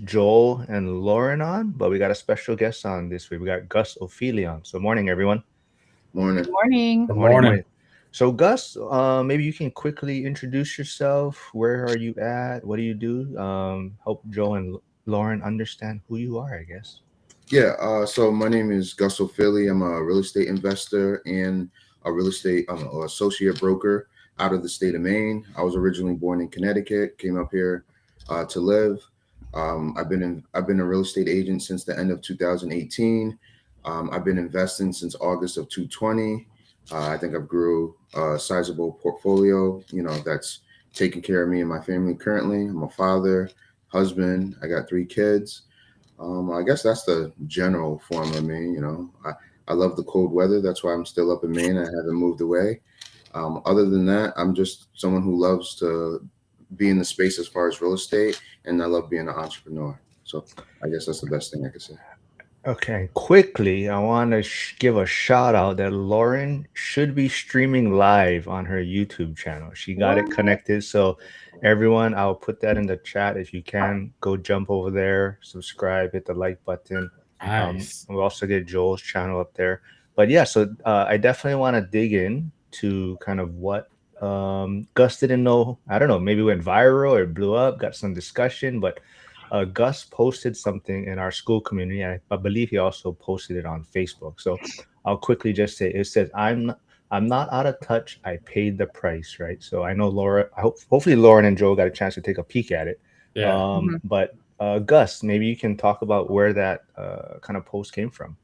Joel and Lauren on, but we got a special guest on this week. We got Gus Ophelia on. So, morning, everyone. Morning. Good morning. Good Morning, morning. morning. So, Gus, maybe you can quickly introduce yourself. Where are you at? What do you do? Help Joel and Lauren understand who you are, I guess. Yeah, so my name is Gus O'Philly. I'm a real estate investor and a real estate associate broker out of the state of Maine. I was originally born in Connecticut, came up here to live. I've been a real estate agent since the end of 2018. I've been investing since August of 2020. I think I've grew a sizable portfolio, that's taking care of me and my family currently. I'm a father, husband. I got 3 kids. I guess that's the general form of me. I love the cold weather. That's why I'm still up in Maine. I haven't moved away. Other than that, I'm just someone who loves to be in the space as far as real estate, and I love being an entrepreneur. So I guess that's the best thing I could say. Okay, quickly, I want to give a shout out that Lauren should be streaming live on her YouTube channel. She got it What? connected. So, everyone, I'll put that in the chat. If you can, go jump over there, subscribe, hit the like button. Nice. We'll also get Joel's channel up there. But yeah, so I definitely want to dig in to kind of what Gus didn't know. I don't know, maybe went viral or blew up, got some discussion, but Gus posted something in our school community. I believe he also posted it on Facebook. So I'll quickly just say it says, I'm not out of touch. I paid the price, right? So I know Laura. Hopefully Lauren and Joe got a chance to take a peek at it. Yeah. But Gus, maybe you can talk about where that kind of post came from.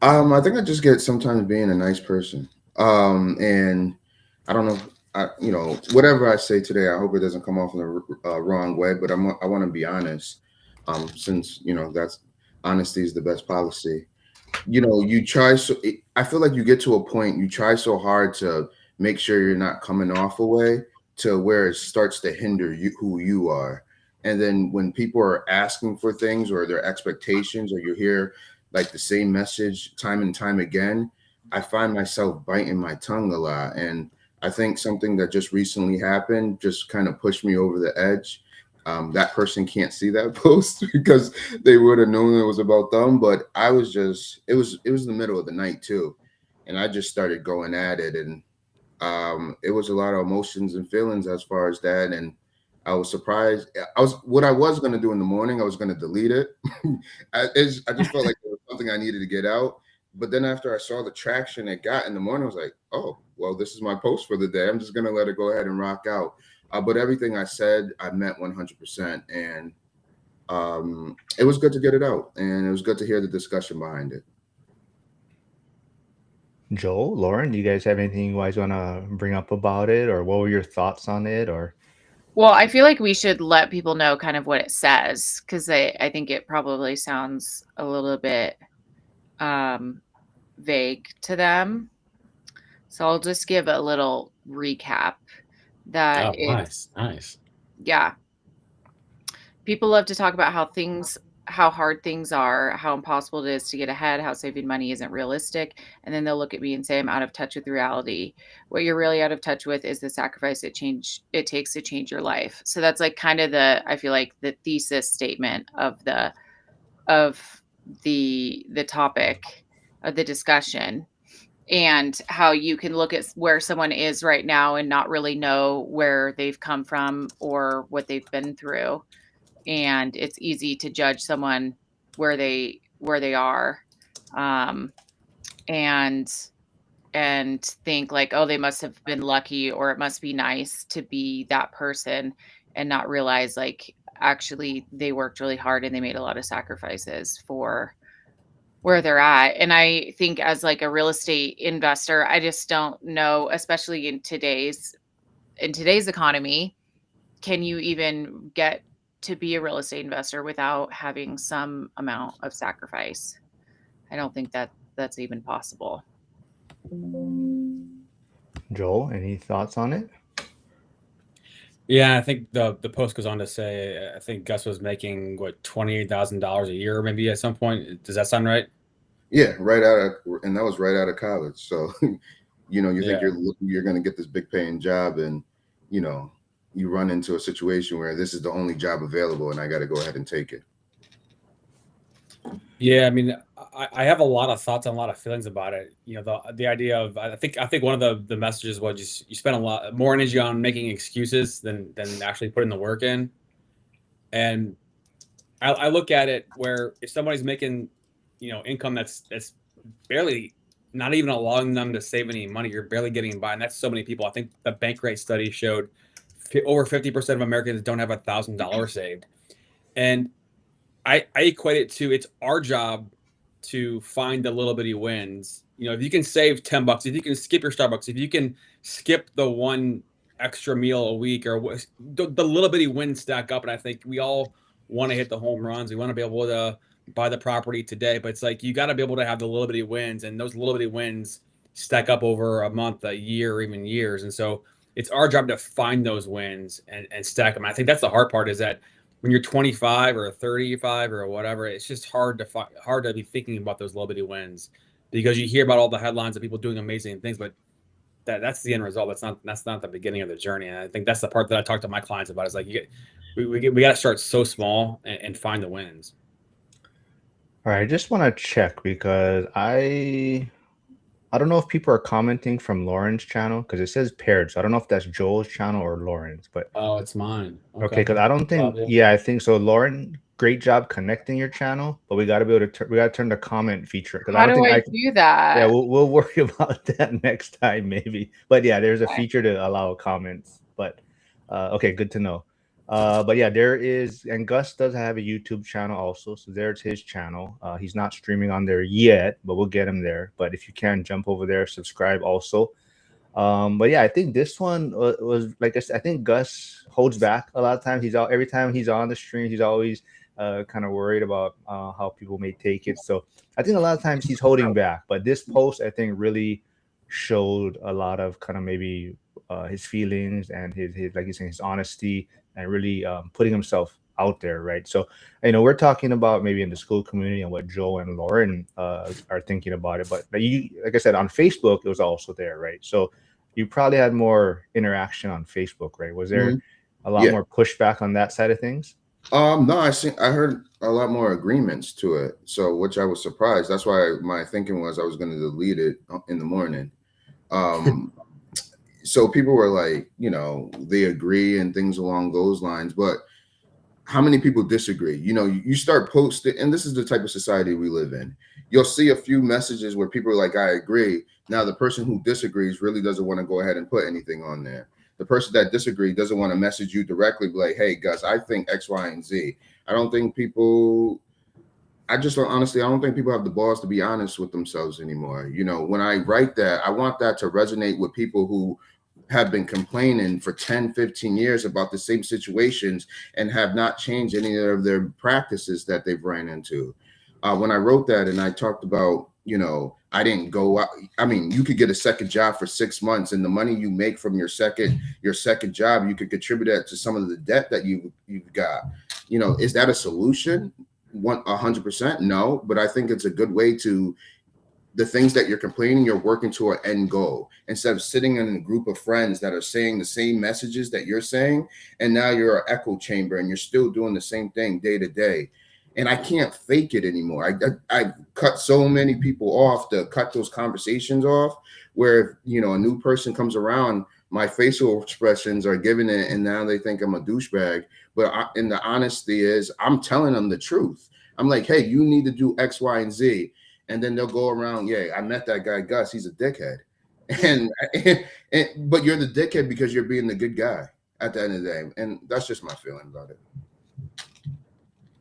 I think I just get sometimes being a nice person. And I don't know. Whatever I say today, I hope it doesn't come off in the wrong way. But I want to be honest. Since that's honesty is the best policy. You try I feel like you get to a point, you try so hard to make sure you're not coming off a way to where it starts to hinder you who you are. And then when people are asking for things or their expectations, or you hear like the same message time and time again, I find myself biting my tongue a lot. And I think something that just recently happened just kind of pushed me over the edge. That person can't see that post because they would have known it was about them. But I was just, it was the middle of the night too, and I just started going at it, and it was a lot of emotions and feelings as far as that. And I was surprised. What I was going to do in the morning, I was going to delete it. I just felt like there was something I needed to get out. But then after I saw the traction it got in the morning, I was like, oh, well, this is my post for the day. I'm just going to let it go ahead and rock out. But everything I said, I meant 100%. And it was good to get it out. And it was good to hear the discussion behind it. Joel, Lauren, do you guys have anything you guys want to bring up about it, or what were your thoughts on it, or? Well, I feel like we should let people know kind of what it says because I think it probably sounds a little bit um, vague to them. So I'll just give a little recap that Oh, it's, nice. yeah, people love to talk about how hard things are, how impossible it is to get ahead, how saving money isn't realistic. And then they'll look at me and say, I'm out of touch with reality. What you're really out of touch with is the sacrifice it takes to change your life. So that's like kind of I feel like the thesis statement of the topic of the discussion, and how you can look at where someone is right now and not really know where they've come from or what they've been through, and it's easy to judge someone where they are, um, and think like, oh, they must have been lucky or it must be nice to be that person, and not realize like actually they worked really hard and they made a lot of sacrifices for where they're at. And I think as like a real estate investor, I just don't know, especially in today's economy, can you even get to be a real estate investor without having some amount of sacrifice? I don't think that that's even possible. Joel, any thoughts on it? Yeah, I think the post goes on to say I think Gus was making what $28,000 a year maybe at some point. Does that sound right? Yeah, and that was right out of college. So, you think Yeah. you're going to get this big paying job, and you know, you run into a situation where this is the only job available and I got to go ahead and take it. Yeah, I mean, I have a lot of thoughts and a lot of feelings about it. You know, the idea of I think one of the messages was just you spend a lot more energy on making excuses than actually putting the work in. And I look at it where if somebody's making, you know, income that's barely not even allowing them to save any money, you're barely getting by, and that's so many people. I think the Bankrate study showed over 50% of Americans don't have $1,000 saved, and I equate it to it's our job to find the little bitty wins. You know, if you can save $10, if you can skip your Starbucks, if you can skip the one extra meal a week, or the little bitty wins stack up. And I think we all want to hit the home runs. We want to be able to buy the property today, but it's like you got to be able to have the little bitty wins, and those little bitty wins stack up over a month, a year, or even years. And so it's our job to find those wins and stack them. And I think that's the hard part, is that when you're 25 or 35 or whatever, it's just hard to be thinking about those little bitty wins, because you hear about all the headlines of people doing amazing things, but that's the end result. That's not the beginning of the journey. And I think that's the part that I talk to my clients about, is like we got to start so small and find the wins. All right, I just want to check because I don't know if people are commenting from Lauren's channel because it says paired. So I don't know if that's Joel's channel or Lauren's, but Oh, it's mine. okay, because I don't think, Well, yeah, I think so. Lauren, great job connecting your channel, but we got to be able to we got to turn the comment feature, because I How don't do think I I do that? yeah, we'll worry about that next time maybe. But yeah, there's a Okay. feature to allow comments. But okay, good to know. But yeah, there is, and Gus does have a YouTube channel also, so there's his channel. He's not streaming on there yet, but we'll get him there. But if you can, jump over there, subscribe also. But yeah, I think this one was like I said, I think Gus holds back a lot of times. Every time he's on the stream, he's always kind of worried about how people may take it. So I think a lot of times he's holding back. But this post, I think, really showed a lot of kind of maybe his feelings and his like he's saying, his honesty, and really putting himself out there, right? So we're talking about maybe in the school community and what Joe and Lauren are thinking about it. But like I said, on Facebook, it was also there, right? So you probably had more interaction on Facebook, right? Was there a lot more pushback on that side of things? No, I heard a lot more agreements to it, so which I was surprised. That's why my thinking was I was going to delete it in the morning. So people were like, they agree and things along those lines, but how many people disagree? You start posting, and this is the type of society we live in. You'll see a few messages where people are like, I agree. Now the person who disagrees really doesn't want to go ahead and put anything on there. The person that disagrees doesn't want to message you directly, be like, hey, Gus, I think X, Y, and Z. I don't think people have the balls to be honest with themselves anymore. When I write that, I want that to resonate with people who have been complaining for 10, 15 years about the same situations and have not changed any of their practices that they've ran into. When I wrote that and I talked about, I didn't go out. I mean, you could get a second job for 6 months, and the money you make from your second job, you could contribute that to some of the debt that you've got. Is that a solution? 100%? No, but I think it's a good way to, the things that you're complaining, you're working to an end goal instead of sitting in a group of friends that are saying the same messages that you're saying. And now you're an echo chamber and you're still doing the same thing day to day. And I can't fake it anymore. I cut so many people off to cut those conversations off, where, a new person comes around, my facial expressions are giving it, and now they think I'm a douchebag. But and the honesty is, I'm telling them the truth. I'm like, hey, you need to do X, Y, and Z. And then they'll go around, yeah, I met that guy, Gus. He's a dickhead. But you're the dickhead because you're being the good guy at the end of the day. And that's just my feeling about it.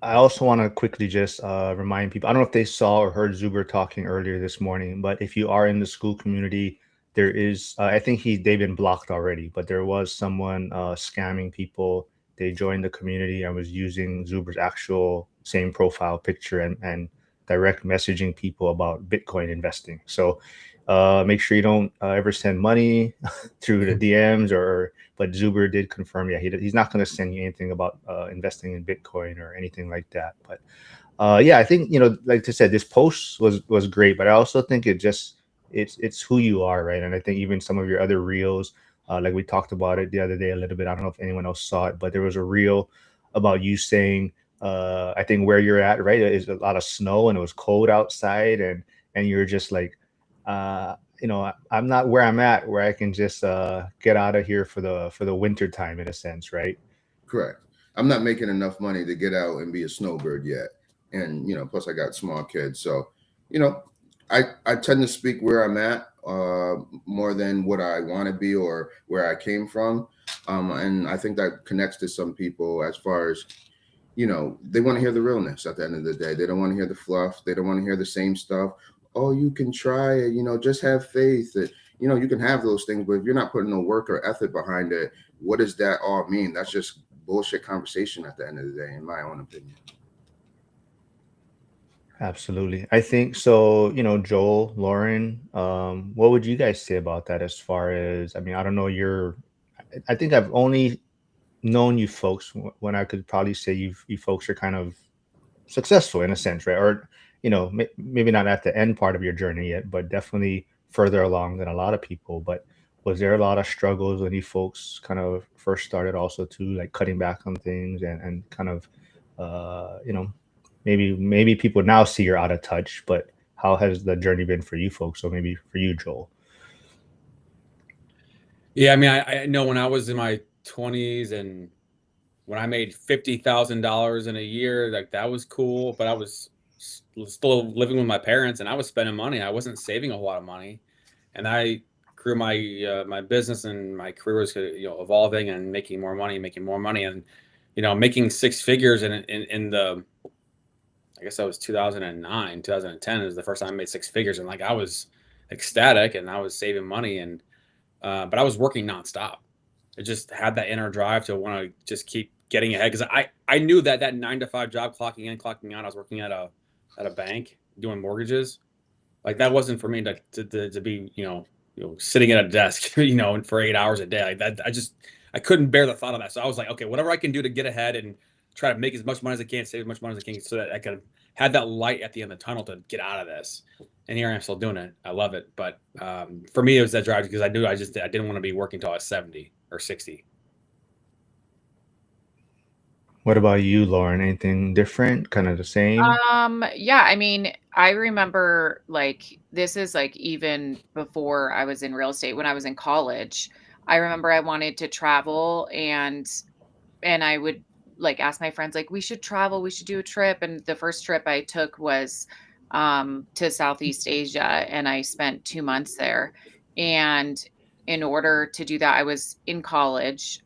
I also want to quickly just remind people, I don't know if they saw or heard Zuber talking earlier this morning, but if you are in the school community, there is, I think they've been blocked already, but there was someone scamming people. They joined the community and was using Zuber's actual same profile picture and direct messaging people about Bitcoin investing. So make sure you don't ever send money through the DMs but Zuber did confirm, yeah, he's not going to send you anything about investing in Bitcoin or anything like that. But yeah, I think, like I said, this post was great, but I also think it's who you are, right? And I think even some of your other reels, Like we talked about it the other day a little bit. I don't know if anyone else saw it, but there was a reel about you saying, I think where you're at, right, is a lot of snow and it was cold outside, and you're just like, I'm not where I'm at, where I can just get out of here for the winter time in a sense, right? Correct. I'm not making enough money to get out and be a snowbird yet. And, plus I got small kids. So, you know, I tend to speak where I'm at more than what I want to be or where I came from. And I think that connects to some people as far as, they want to hear the realness at the end of the day. They don't want to hear the fluff. They don't want to hear the same stuff. Oh, you can try it, just have faith that, you can have those things, but if you're not putting no work or effort behind it, what does that all mean? That's just bullshit conversation at the end of the day, in my own opinion. Absolutely. I think so, Joel, Lauren, what would you guys say about that as far as, I mean, I don't know, I think I've only known you folks when I could probably say you folks are kind of successful in a sense, right? Or, maybe not at the end part of your journey yet, but definitely further along than a lot of people. But was there a lot of struggles when you folks kind of first started also too, like cutting back on things and kind of, uh, you know, maybe people now see you're out of touch, but how has the journey been for you folks? So maybe for you, Joel. Yeah, I mean, I know when I was in my 20s and when I made $50,000 in a year, like that was cool, but I was still living with my parents and I was spending money. I wasn't saving a lot of money. And I grew my business and my career was evolving and making more money and making six figures in the, I guess that was 2009, 2010 is the first time I made six figures, and like I was ecstatic and I was saving money and but I was working nonstop. I just had that inner drive to want to just keep getting ahead because I knew that 9 to 5 job, clocking in, clocking out. I was working at a bank doing mortgages. Like that wasn't for me to be sitting at a desk for 8 hours a day like that. I couldn't bear the thought of that. So I was like, okay, whatever I can do to get ahead and try to make as much money as I can, save as much money as I can, so that I could have that light at the end of the tunnel to get out of this. And here I am still doing it. I love it. But for me, it was that drive because I knew I didn't want to be working until I was 70 or 60. What about you, Lauren? Anything different? Kind of the same? Yeah, I mean, I remember like this is like even before I was in real estate when I was in college. I remember I wanted to travel and I would like ask my friends like we should travel, we should do a trip, and the first trip I took was to Southeast Asia and I spent 2 months there. And in order to do that, I was in college,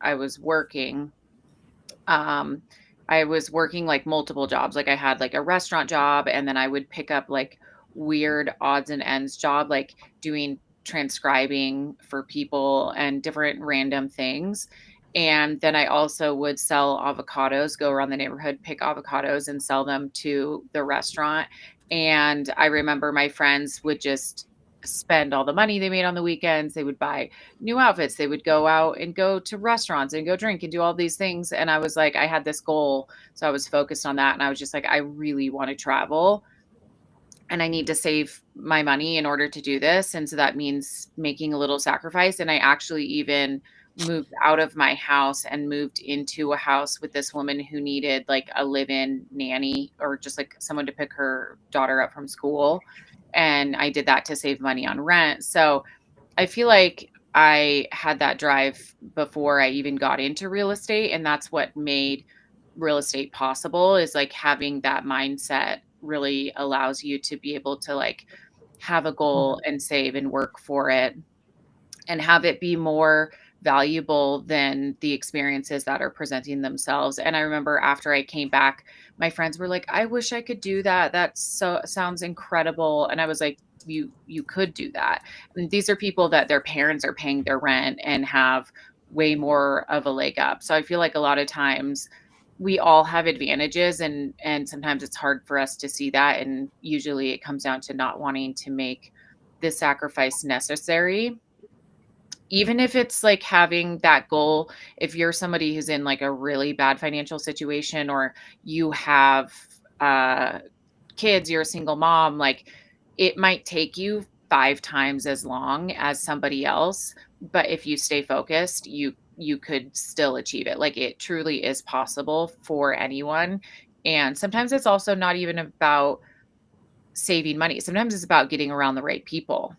um, I was working like multiple jobs. Like I had like a restaurant job and then I would pick up like weird odds and ends job, like doing transcribing for people and different random things. And then I also would sell avocados, go around the neighborhood, pick avocados and sell them to the restaurant. And I remember my friends would just spend all the money they made on the weekends. They would buy new outfits. They would go out and go to restaurants and go drink and do all these things. And I was like, I had this goal. So I was focused on that. And I was just like, I really want to travel and I need to save my money in order to do this. And so that means making a little sacrifice. And I actually even moved out of my house and moved into a house with this woman who needed like a live-in nanny or just like someone to pick her daughter up from school. And I did that to save money on rent. So I feel like I had that drive before I even got into real estate. And that's what made real estate possible, is like having that mindset really allows you to be able to like have a goal and save and work for it and have it be more valuable than the experiences that are presenting themselves. And I remember after I came back, my friends were like, I wish I could do that. That sounds incredible. And I was like, you could do that. And these are people that their parents are paying their rent and have way more of a leg up. So I feel like a lot of times we all have advantages and sometimes it's hard for us to see that. And usually it comes down to not wanting to make the sacrifice necessary. Even if it's like having that goal, if you're somebody who's in like a really bad financial situation or you have kids, you're a single mom, like it might take you 5 times as long as somebody else, but if you stay focused, you could still achieve it. Like, it truly is possible for anyone. And sometimes it's also not even about saving money. Sometimes it's about getting around the right people.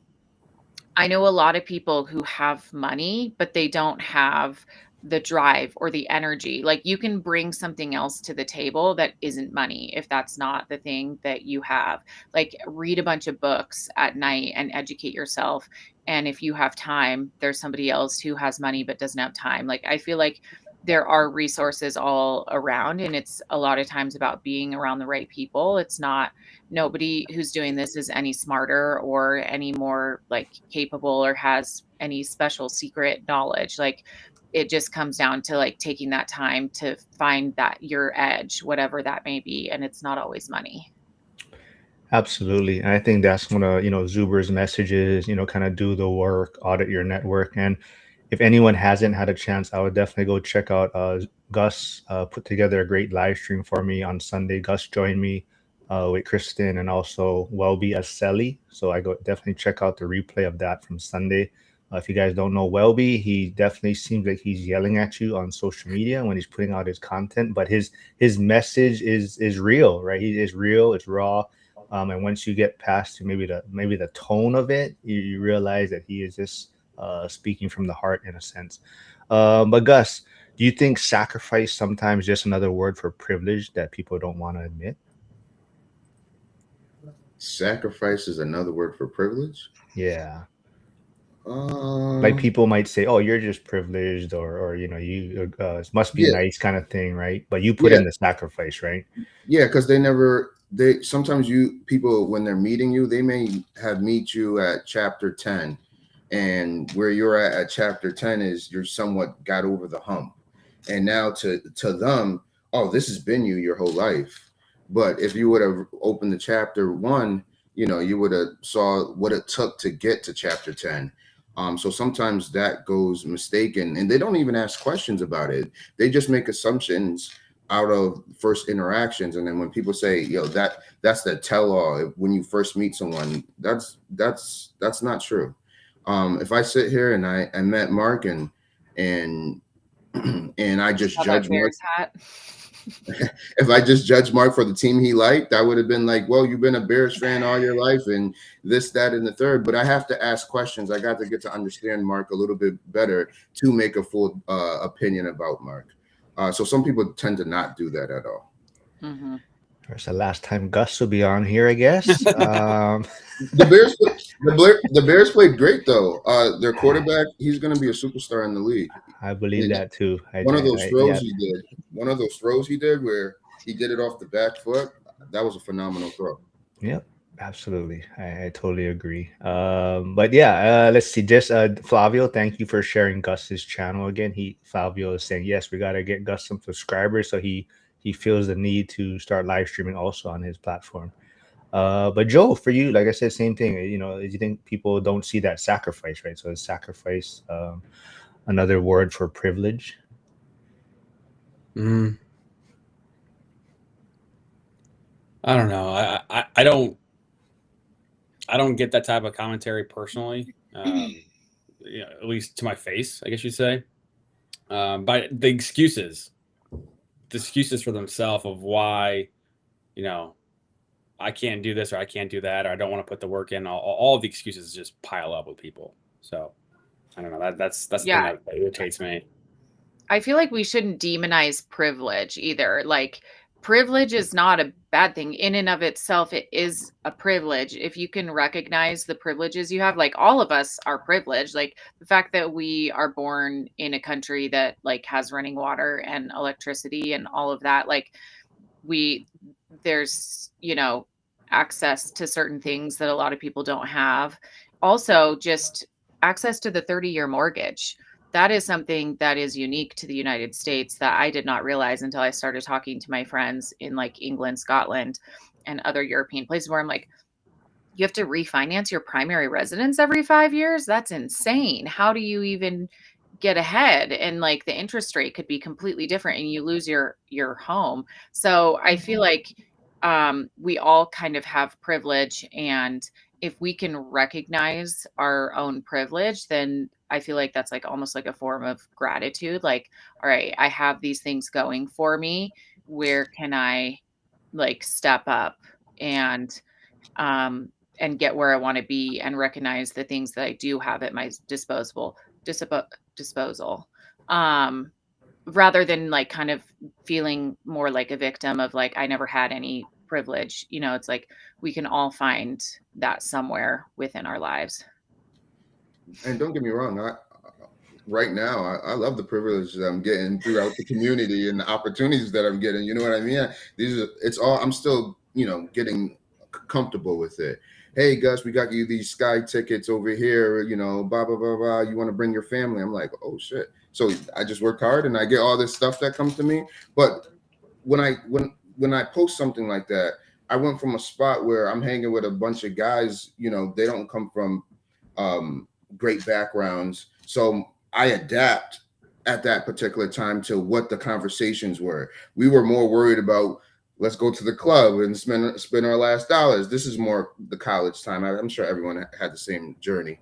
I know a lot of people who have money, but they don't have the drive or the energy. Like, you can bring something else to the table that isn't money if that's not the thing that you have. Like, read a bunch of books at night and educate yourself. And if you have time, there's somebody else who has money but doesn't have time. Like, I feel like there are resources all around, and it's a lot of times about being around the right people. It's not, nobody who's doing this is any smarter or any more like capable or has any special secret knowledge. Like, it just comes down to like taking that time to find that your edge, whatever that may be, and it's not always money. Absolutely. And I think that's one of, Zuber's messages, kind of do the work, audit your network. And if anyone hasn't had a chance, I would definitely go check out Gus put together a great live stream for me on Sunday. Gus joined me with Kristen and also Welby Aseli. So I go definitely check out the replay of that from Sunday. If you guys don't know Welby, he definitely seems like he's yelling at you on social media when he's putting out his content, but his message is real, right? He is real, it's raw. And once you get past to maybe the tone of it, you realize that he is just speaking from the heart in a sense. But Gus, do you think sacrifice sometimes just another word for privilege that people don't want to admit? Sacrifice is another word for privilege. Yeah. Like people might say, "Oh, you're just privileged," or you must be Yeah, nice, kind of thing, right? But you put yeah, in the sacrifice, right? yeah, because they sometimes people when they're meeting you, they may have meet you at chapter 10, and where you're at chapter 10 is you're somewhat got over the hump, and now to them, oh, this has been you your whole life. But if you would have opened the chapter 1, you would have saw what it took to get to chapter 10. So sometimes that goes mistaken, and they don't even ask questions about it. They just make assumptions out of first interactions, and then when people say, that's the tell-all when you first meet someone, that's not true. If I sit here and I met Mark and and I just How that judge Mark, Bears hat. if I just judged Mark for the team he liked, I would have been like, well, you've been a Bears fan all your life and this, that, and the third. But I have to ask questions. I got to get to understand Mark a little bit better to make a full opinion about Mark. So some people tend to not do that at all. Mm-hmm. It's the last time Gus will be on here, I guess. The Bears played great though. Their quarterback, he's going to be a superstar in the league. I believe that too. One of those throws yeah. he did where he did it off the back foot, that was a phenomenal throw. Yep, absolutely. I totally agree. But yeah, let's see. Just Flavio, thank you for sharing Gus's channel again. Flavio is saying yes, we got to get Gus some subscribers, so he feels the need to start live streaming also on his platform. But Joe, for you, like I said, same thing. You think people don't see that sacrifice, right? So is sacrifice another word for privilege? I don't know. I don't get that type of commentary personally. At least to my face, I guess you'd say. But the excuses for themselves of why, I can't do this or I can't do that or I don't want to put the work in. All of the excuses just pile up with people. So I don't know. That's the thing that irritates me. I feel like we shouldn't demonize privilege either. Like, privilege is not a bad thing in and of itself. It is a privilege. If you can recognize the privileges you have, like all of us are privileged. Like the fact that we are born in a country that like has running water and electricity and all of that, like there's, access to certain things that a lot of people don't have. Also, just access to the 30-year mortgage. That is something that is unique to the United States that I did not realize until I started talking to my friends in like England, Scotland, and other European places where I'm like, you have to refinance your primary residence every 5 years? That's insane. How do you even get ahead? And like the interest rate could be completely different and you lose your home. So I feel like we all kind of have privilege, and if we can recognize our own privilege, then I feel like that's like almost like a form of gratitude. Like, all right, I have these things going for me. Where can I like step up and um get where I want to be and recognize the things that I do have at my disposal. Um Rather than like kind of feeling more like a victim of like I never had any privilege. It's like we can all find that somewhere within our lives. And don't get me wrong, right now I love the privilege that I'm getting throughout the community and the opportunities that I'm getting. You know what I mean? It's all, I'm still, getting comfortable with it. Hey Gus, we got you these sky tickets over here, blah blah blah blah. You want to bring your family? I'm like, oh shit. So I just work hard and I get all this stuff that comes to me. But when I post something like that, I went from a spot where I'm hanging with a bunch of guys, they don't come from great backgrounds. So I adapt at that particular time to what the conversations were. We were more worried about let's go to the club and spend our last dollars. This is more the college time. I'm sure everyone had the same journey.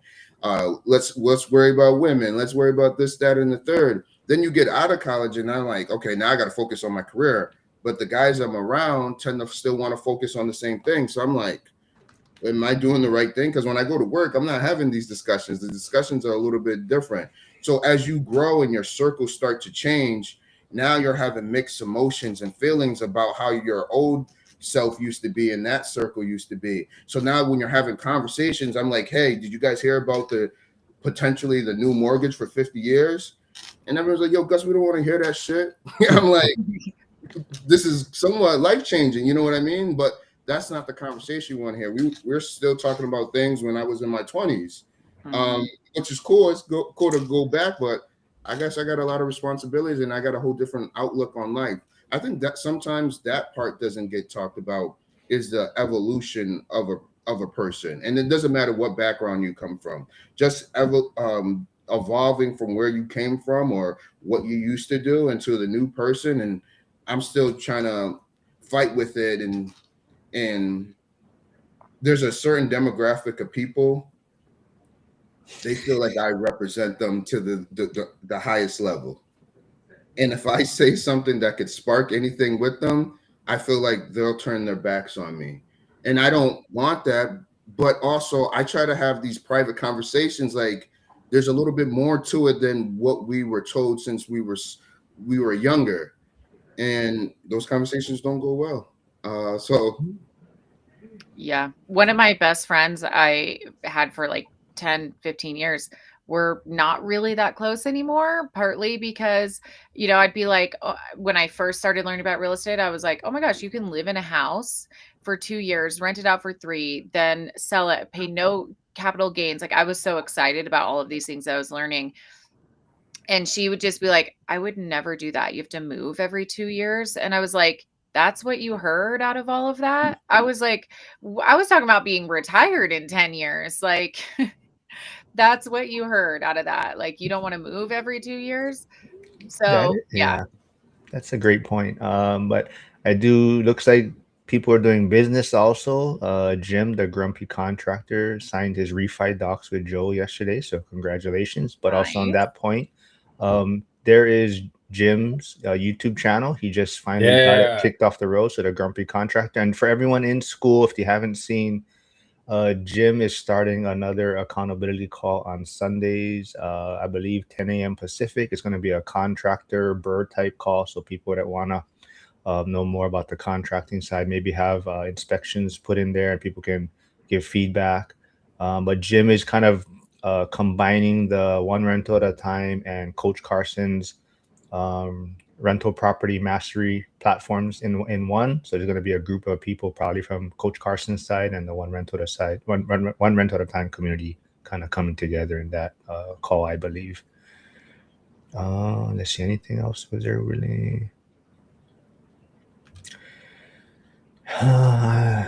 Let's worry about women. Let's worry about this, that, and the third. Then you get out of college, and I'm like, okay, now I got to focus on my career. But the guys I'm around tend to still want to focus on the same thing. So I'm like, am I doing the right thing? Because when I go to work, I'm not having these discussions. The discussions are a little bit different. So as you grow and your circles start to change, now you're having mixed emotions and feelings about how your old self used to be and that circle used to be. So now when you're having conversations, I'm like, hey, did you guys hear about potentially the new mortgage for 50 years? And everyone's like, yo, Gus, we don't want to hear that shit. I'm like, this is somewhat life-changing, you know what I mean? But that's not the conversation we want to hear. We're still talking about things when I was in my 20s, which is cool. It's cool to go back, but I guess I got a lot of responsibilities and I got a whole different outlook on life. I think that sometimes that part doesn't get talked about, is the evolution of a person. And it doesn't matter what background you come from, just evolving from where you came from or what you used to do into the new person. And I'm still trying to fight with it. And there's a certain demographic of people, they feel like I represent them to the highest level. And if I say something that could spark anything with them, I feel like they'll turn their backs on me. And I don't want that. But also I try to have these private conversations. Like there's a little bit more to it than what we were told since we were younger. And those conversations don't go well. Yeah. One of my best friends I had for like 10, 15 years, we're not really that close anymore, partly because, I'd be like, when I first started learning about real estate, I was like, oh my gosh, you can live in a house for 2 years, rent it out for 3, then sell it, pay no capital gains. Like I was so excited about all of these things I was learning. And she would just be like, I would never do that. You have to move every 2 years. And I was like, that's what you heard out of all of that? I was like, I was talking about being retired in 10 years. Like, that's what you heard out of that. Like, you don't want to move every 2 years. So, yeah. That's a great point. But looks like people are doing business also. Jim, the grumpy contractor, signed his refi docs with Joe yesterday. So congratulations. But also on that point, there is Jim's YouTube channel. He just finally got it kicked off the road. So the grumpy contractor. And for everyone in school, if you haven't seen, Jim is starting another accountability call on Sundays. I believe 10 a.m. Pacific. It's going to be a contractor bird type call. So people that want to know more about the contracting side, maybe have inspections put in there and people can give feedback. But Jim is kind of combining the one rental at a time and Coach Carson's rental property mastery platforms in one. So there's going to be a group of people probably from Coach Carson's side and the one rental at a side, one rental at a time community kind of coming together in that call, I believe. Let's see, anything else? Was there really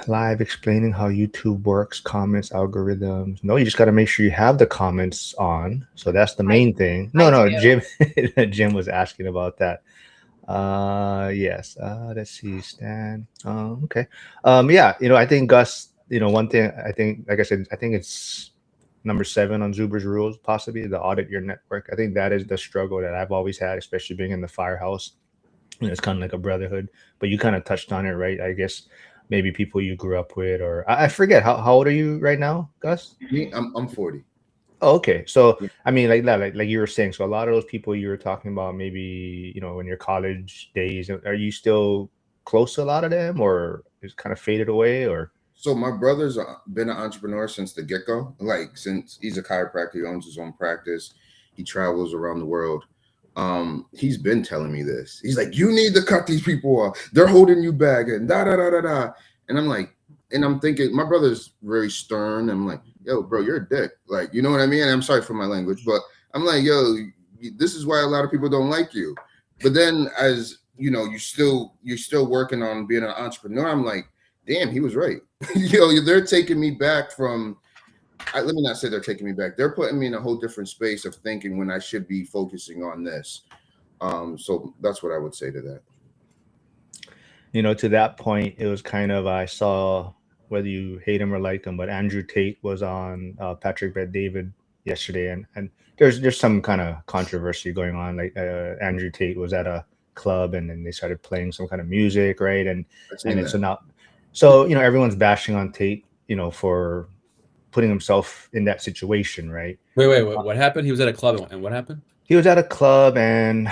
live explaining how YouTube works, comments, algorithms? No, you just got to make sure you have the comments on. So that's the main thing. No, Jim was asking about that. Yes. Let's see, Stan. Okay. Yeah, I think Gus one thing I think, like I said, I think it's number 7 on Zuber's rules, possibly the audit your network. I think that is the struggle that I've always had, especially being in the firehouse. It's kind of like a brotherhood, but you kind of touched on it, right? I guess maybe people you grew up with, or I forget how old are you right now, Gus? Me, I'm 40. Oh, okay. So Yeah. I mean, like that, like you were saying. So a lot of those people you were talking about, maybe in your college days, are you still close to a lot of them, or it's kind of faded away, or? So my brother's been an entrepreneur since the get-go. Like since he's a chiropractor, he owns his own practice. He travels around the world. He's been telling me this. He's like, you need to cut these people off. They're holding you back and da da da da da. And I'm like, and I'm thinking, my brother's very stern. I'm like, yo, bro, you're a dick. Like, you know what I mean? And I'm sorry for my language, but I'm like, yo, this is why a lot of people don't like you. But then as you're still working on being an entrepreneur. I'm like, damn, he was right. They're taking me back from. Let me not say they're taking me back. They're putting me in a whole different space of thinking when I should be focusing on this. So that's what I would say to that. To that point, it was kind of, I saw, whether you hate him or like him, but Andrew Tate was on Patrick Bet-David yesterday, and there's some kind of controversy going on. Like Andrew Tate was at a club, and then they started playing some kind of music, right? And it's now, so everyone's bashing on Tate, for putting himself in that situation, right? Wait, what happened? He was at a club, and what happened? He was at a club, and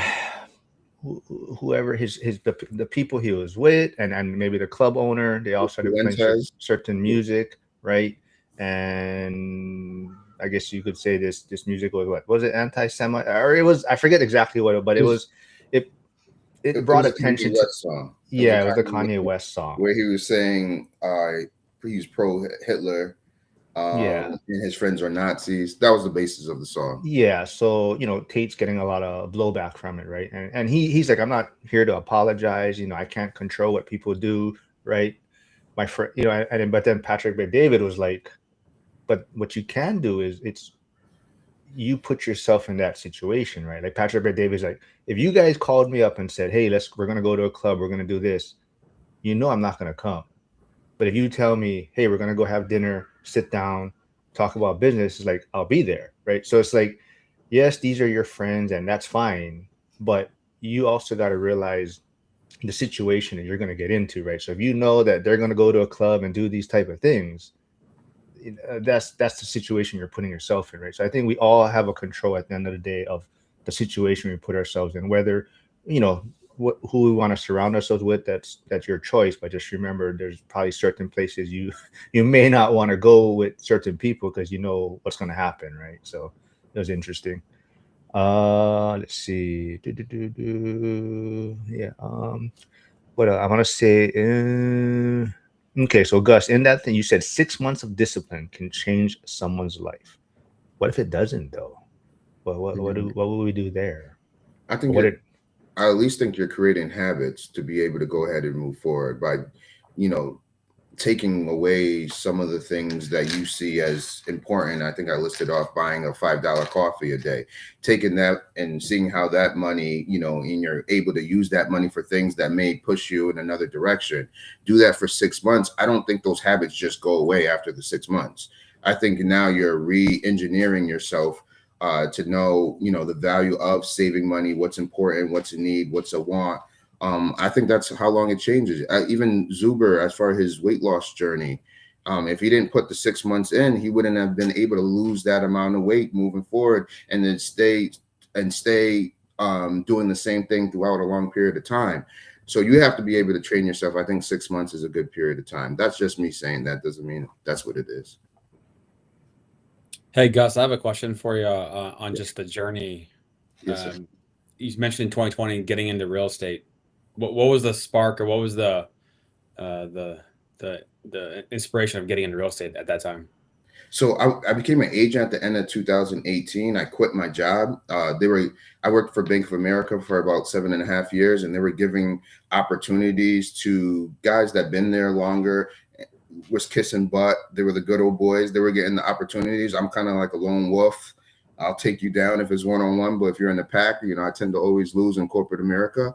whoever the people he was with, and maybe the club owner, they all started playing certain music, right? And I guess you could say this music was, what was it, anti-Semite, or it was, I forget exactly what, but it brought attention to. Song. Yeah, it was the Kanye West song where he was saying he's pro Hitler. Yeah, and his friends are Nazis. That was the basis of the song. Yeah, so Tate's getting a lot of blowback from it, right? And he's like, I'm not here to apologize. I can't control what people do, right? My friend, but then Patrick Bet-David was like, but what you can do is you put yourself in that situation, right? Like Patrick Bet-David's like, if you guys called me up and said, hey, we're gonna go to a club, we're gonna do this, I'm not gonna come. But if you tell me, hey, we're gonna go have dinner, sit down, talk about business, it's like, I'll be there, right? So it's like, yes, these are your friends, and that's fine, but you also got to realize the situation that you're going to get into, right? So if you know that they're going to go to a club and do these type of things, that's the situation you're putting yourself in, right? So I think we all have a control at the end of the day of the situation we put ourselves in, whether who we want to surround ourselves with. That's your choice, but just remember, there's probably certain places you may not want to go with certain people because what's going to happen, right? So it was interesting. Let's see. Yeah. What else? I want to say. Okay, so Gus, in that thing you said 6 months of discipline can change someone's life. What if it doesn't, though? What will we do there? I think I at least think you're creating habits to be able to go ahead and move forward by, taking away some of the things that you see as important. I think I listed off buying a $5 coffee a day, taking that and seeing how that money, and you're able to use that money for things that may push you in another direction. Do that for 6 months. I don't think those habits just go away after the 6 months. I think now you're re-engineering yourself to know, the value of saving money, what's important, what's a need, what's a want. I think that's how long it changes. Even Zuber, as far as his weight loss journey, if he didn't put the 6 months in, he wouldn't have been able to lose that amount of weight moving forward and then stay doing the same thing throughout a long period of time. So you have to be able to train yourself. I think 6 months is a good period of time. That's just me saying that. Doesn't mean that's what it is. Hey, Gus, I have a question for you on just the journey. Yes, you mentioned in 2020 getting into real estate. What was the spark, or what was the inspiration of getting into real estate at that time? So I became an agent at the end of 2018. I quit my job. I worked for Bank of America for about 7.5 years, and they were giving opportunities to guys that been there longer, was kissing butt. They were the good old boys. They were getting the opportunities. I'm kind of like a lone wolf. I'll take you down if it's one-on-one, but if you're in the pack, I tend to always lose in corporate America.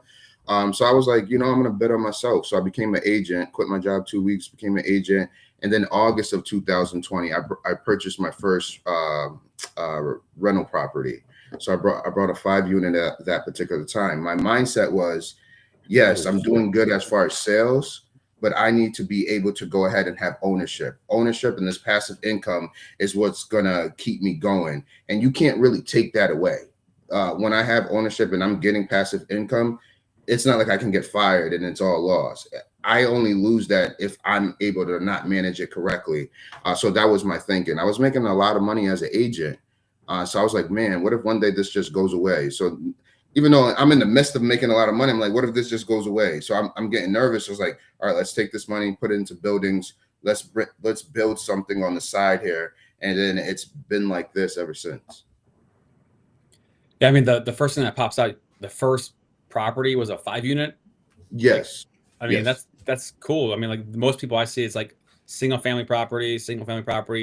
So I was like, I'm going to bet on myself. So I became an agent, quit my job 2 weeks, became an agent. And then August of 2020, I purchased my first rental property. So I brought a 5-unit at that particular time. My mindset was, yes, I'm doing good as far as sales, but I need to be able to go ahead and have ownership. Ownership and this passive income is what's going to keep me going. And you can't really take that away. When I have ownership and I'm getting passive income, it's not like I can get fired and it's all lost. I only lose that if I'm able to not manage it correctly. So that was my thinking. I was making a lot of money as an agent. So I was like, man, what if one day this just goes away? So even though I'm in the midst of making a lot of money, I'm like, what if this just goes away? So I'm getting nervous. I was like, all right, let's take this money, put it into buildings. Let's build something on the side here. And then it's been like this ever since. Yeah, I mean, the first thing that pops out, the first property was a 5-unit. Yes. I mean, yes. that's cool. I mean, like most people I see, it's like single family property,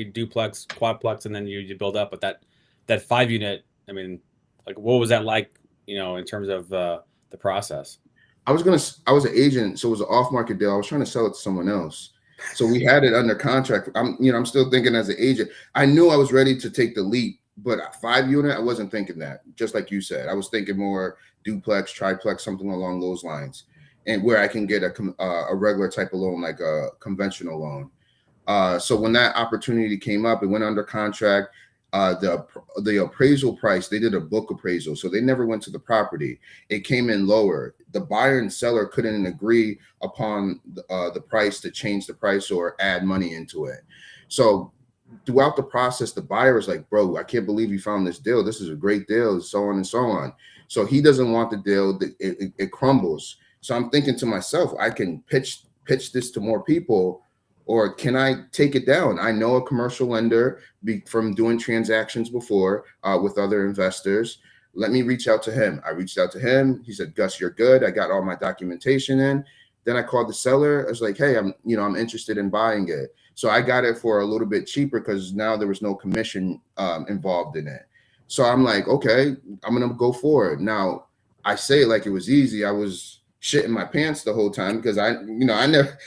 duplex, quadplex, and then you build up. But that 5-unit, I mean, like what was that like, in terms of the process? I was an agent, so it was an off-market deal. I was trying to sell it to someone else. So we had it under contract. I'm still thinking as an agent. I knew I was ready to take the leap, but a 5-unit, I wasn't thinking that. Just like you said, I was thinking more duplex, triplex, something along those lines, and where I can get a regular type of loan, like a conventional loan. So when that opportunity came up, it went under contract. The appraisal price, they did a book appraisal, so they never went to the property. It came in lower. The buyer and seller couldn't agree upon the price to change the price or add money into it. So throughout the process, the buyer was like, bro, I can't believe you found this deal. This is a great deal, so on and so on. So he doesn't want the deal. It crumbles. So I'm thinking to myself, I can pitch this to more people, or can I take it down? I know a commercial lender from doing transactions before with other investors. Let me reach out to him. I reached out to him. He said, Gus, you're good. I got all my documentation in. Then I called the seller. I was like, hey, I'm interested in buying it. So I got it for a little bit cheaper because now there was no commission involved in it. So I'm like, okay, I'm going to go for it. Now, I say it like it was easy. I was shitting my pants the whole time because I never,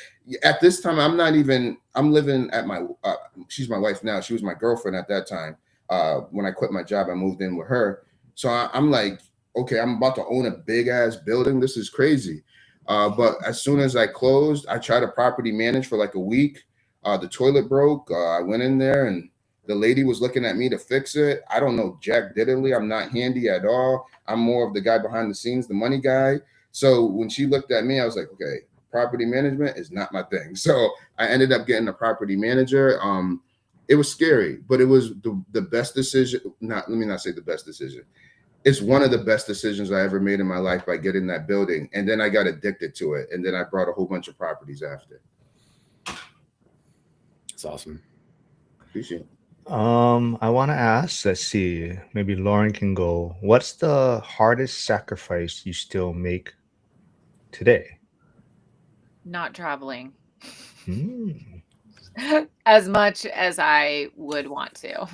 at this time, I'm living at she's my wife now. She was my girlfriend at that time. When I quit my job, I moved in with her. So I'm like, okay, I'm about to own a big ass building. This is crazy. But as soon as I closed, I tried to property manage for like a week. The toilet broke. I went in there and the lady was looking at me to fix it. I don't know jack diddly. I'm not handy at all. I'm more of the guy behind the scenes, the money guy. So when she looked at me, I was like, okay, property management is not my thing. So I ended up getting a property manager. It was scary, but it was the best decision. Let me not say the best decision. It's one of the best decisions I ever made in my life by getting that building. And then I got addicted to it. And then I brought a whole bunch of properties after. That's awesome. Appreciate it. I want to ask, let's see, maybe Lauren can go. What's the hardest sacrifice you still make today? Not traveling Hmm. as much as I would want to.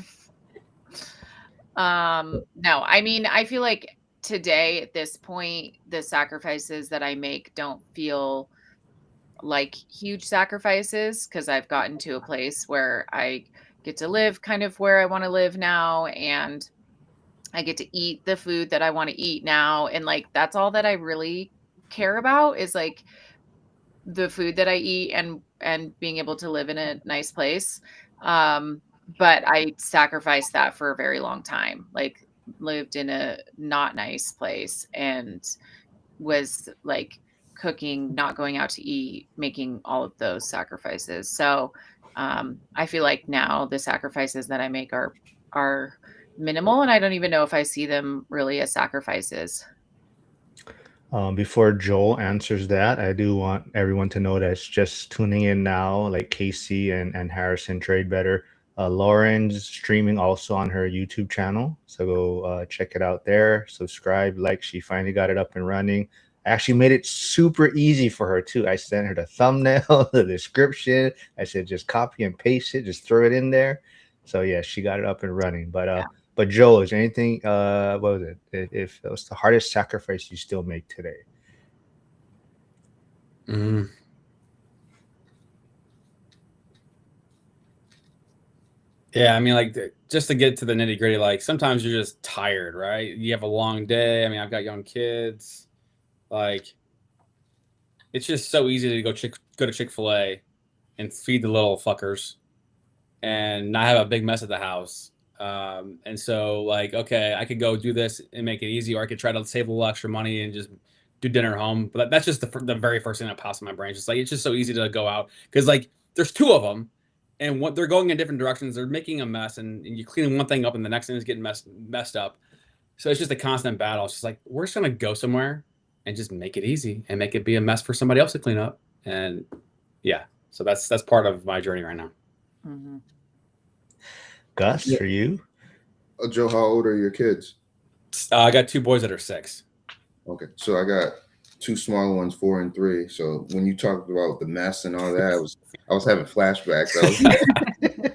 No, I mean, I feel like today at this point, the sacrifices that I make don't feel like huge sacrifices because I've gotten to a place where I get to live kind of where I want to live now, and I get to eat the food that I want to eat now. And like, that's all that I really care about is like the food that I eat and being able to live in a nice place. But I sacrificed that for a very long time, like lived in a not nice place and was like cooking, not going out to eat, making all of those sacrifices. So I feel like now the sacrifices that I make are minimal, and I don't even know if I see them really as sacrifices. Before Joel answers that, I do want everyone to know that's just tuning in now, like Casey and Harrison Trade Better. Lauren's streaming also on her YouTube channel. So go check it out there. Subscribe, like, she finally got it up and running. I actually made it super easy for her too. I sent her the thumbnail, the description. I said, just copy and paste it, just throw it in there. So yeah, she got it up and running. But Joel, is there anything, what was it? If it was the hardest sacrifice you still make today? Mm. Yeah, I mean, like, just to get to the nitty gritty, like, sometimes you're just tired, right? You have a long day. I mean, I've got young kids. Like, it's just so easy to go to Chick-fil-A and feed the little fuckers and not have a big mess at the house. And so, like, okay, I could go do this and make it easy, or I could try to save a little extra money and just do dinner at home. But that's just the very first thing that pops in my brain. Just like, it's just so easy to go out because, like, there's two of them, and what they're going in different directions. They're making a mess, and you're cleaning one thing up, and the next thing is getting messed up. So it's just a constant battle. It's just like, we're just gonna go somewhere and just make it easy and make it be a mess for somebody else to clean up. And yeah, so that's part of my journey right now. Mm-hmm. Gus, Yeah. for you? Joe, how old are your kids? I got two boys that are 6. Okay, so I got two smaller ones, 4 and 3. So when you talked about the mess and all that, I was having flashbacks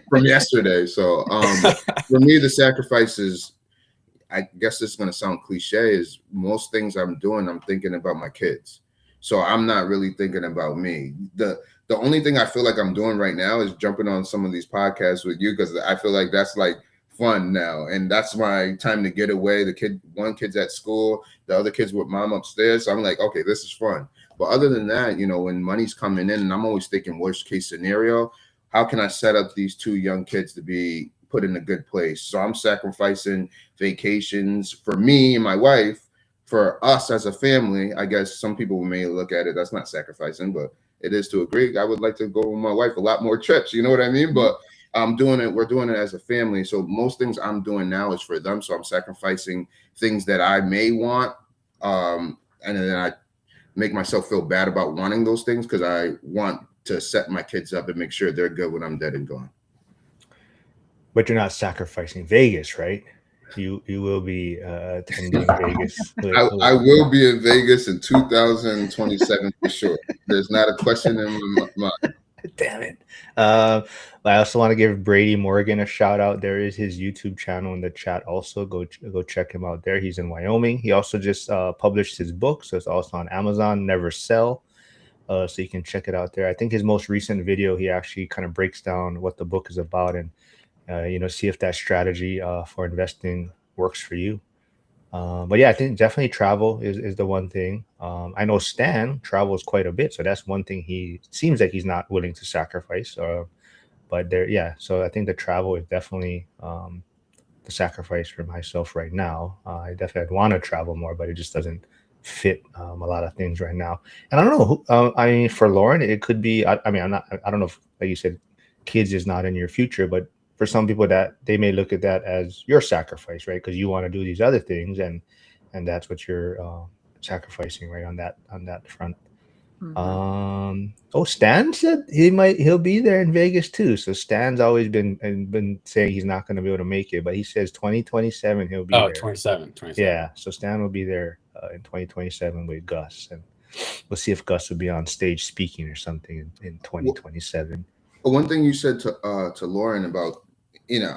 from yesterday. So for me, the sacrifices, I guess this is going to sound cliche, is most things I'm doing, I'm thinking about my kids. So I'm not really thinking about me. The only thing I feel like I'm doing right now is jumping on some of these podcasts with you, because I feel like that's like fun now, and that's my time to get away. One kid's at school, the other kid's with mom upstairs. So I'm like, okay, this is fun. But other than that, when money's coming in, and I'm always thinking worst case scenario, how can I set up these two young kids to be put in a good place? So I'm sacrificing vacations for me and my wife, for us as a family. I guess some people may look at it, that's not sacrificing, but it is to a degree. I would like to go with my wife a lot more trips, you know what I mean? But we're doing it as a family. So most things I'm doing now is for them. So I'm sacrificing things that I may want. And then I make myself feel bad about wanting those things, because I want to set my kids up and make sure they're good when I'm dead and gone. But you're not sacrificing Vegas, right? You will be attending Vegas. I will be in Vegas in 2027 for sure. There's not a question in my mind. Damn it. I also want to give Brady Morgan a shout out. There is his YouTube channel in the chat. Also, go check him out there. He's in Wyoming. He also just published his book, so it's also on Amazon, Never Sell. So you can check it out there. I think his most recent video, he actually kind of breaks down what the book is about, and see if that strategy for investing works for you. But yeah, I think definitely travel is the one thing. I know Stan travels quite a bit, so that's one thing he seems like he's not willing to sacrifice. But so I think the travel is definitely the sacrifice for myself right now. I definitely want to travel more, but it just doesn't fit a lot of things right now. And I don't know. I mean, for Lauren, it could be. I don't know if, like you said, kids is not in your future, but for some people that they may look at that as your sacrifice, right? Because you want to do these other things, and that's what you're sacrificing, right, on that front. Mm-hmm. Stan said he'll be there in Vegas too. So Stan's always been saying he's not going to be able to make it, but he says 2027 he'll be there. 27. Yeah, so Stan will be there in 2027 with Gus, and we'll see if Gus will be on stage speaking or something in 2027. One thing you said to Lauren about,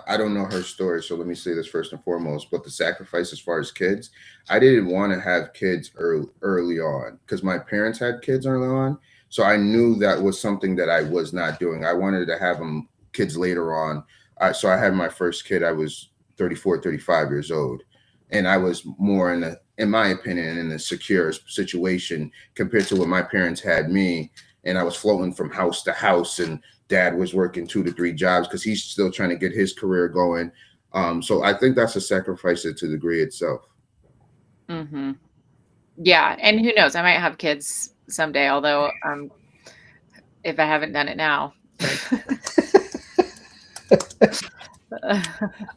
I don't know her story, so let me say this first and foremost, but the sacrifice as far as kids, I didn't want to have kids early on, because my parents had kids early on. So I knew that was something that I was not doing. I wanted to have kids later on. So I had my first kid, I was 34, 35 years old. And I was more in my opinion, in a secure situation compared to what my parents had me. And I was floating from house to house, and Dad was working 2 to 3 jobs because he's still trying to get his career going. So I think that's a sacrifice to the degree itself. Mm-hmm. Yeah. And who knows, I might have kids someday, although if I haven't done it now.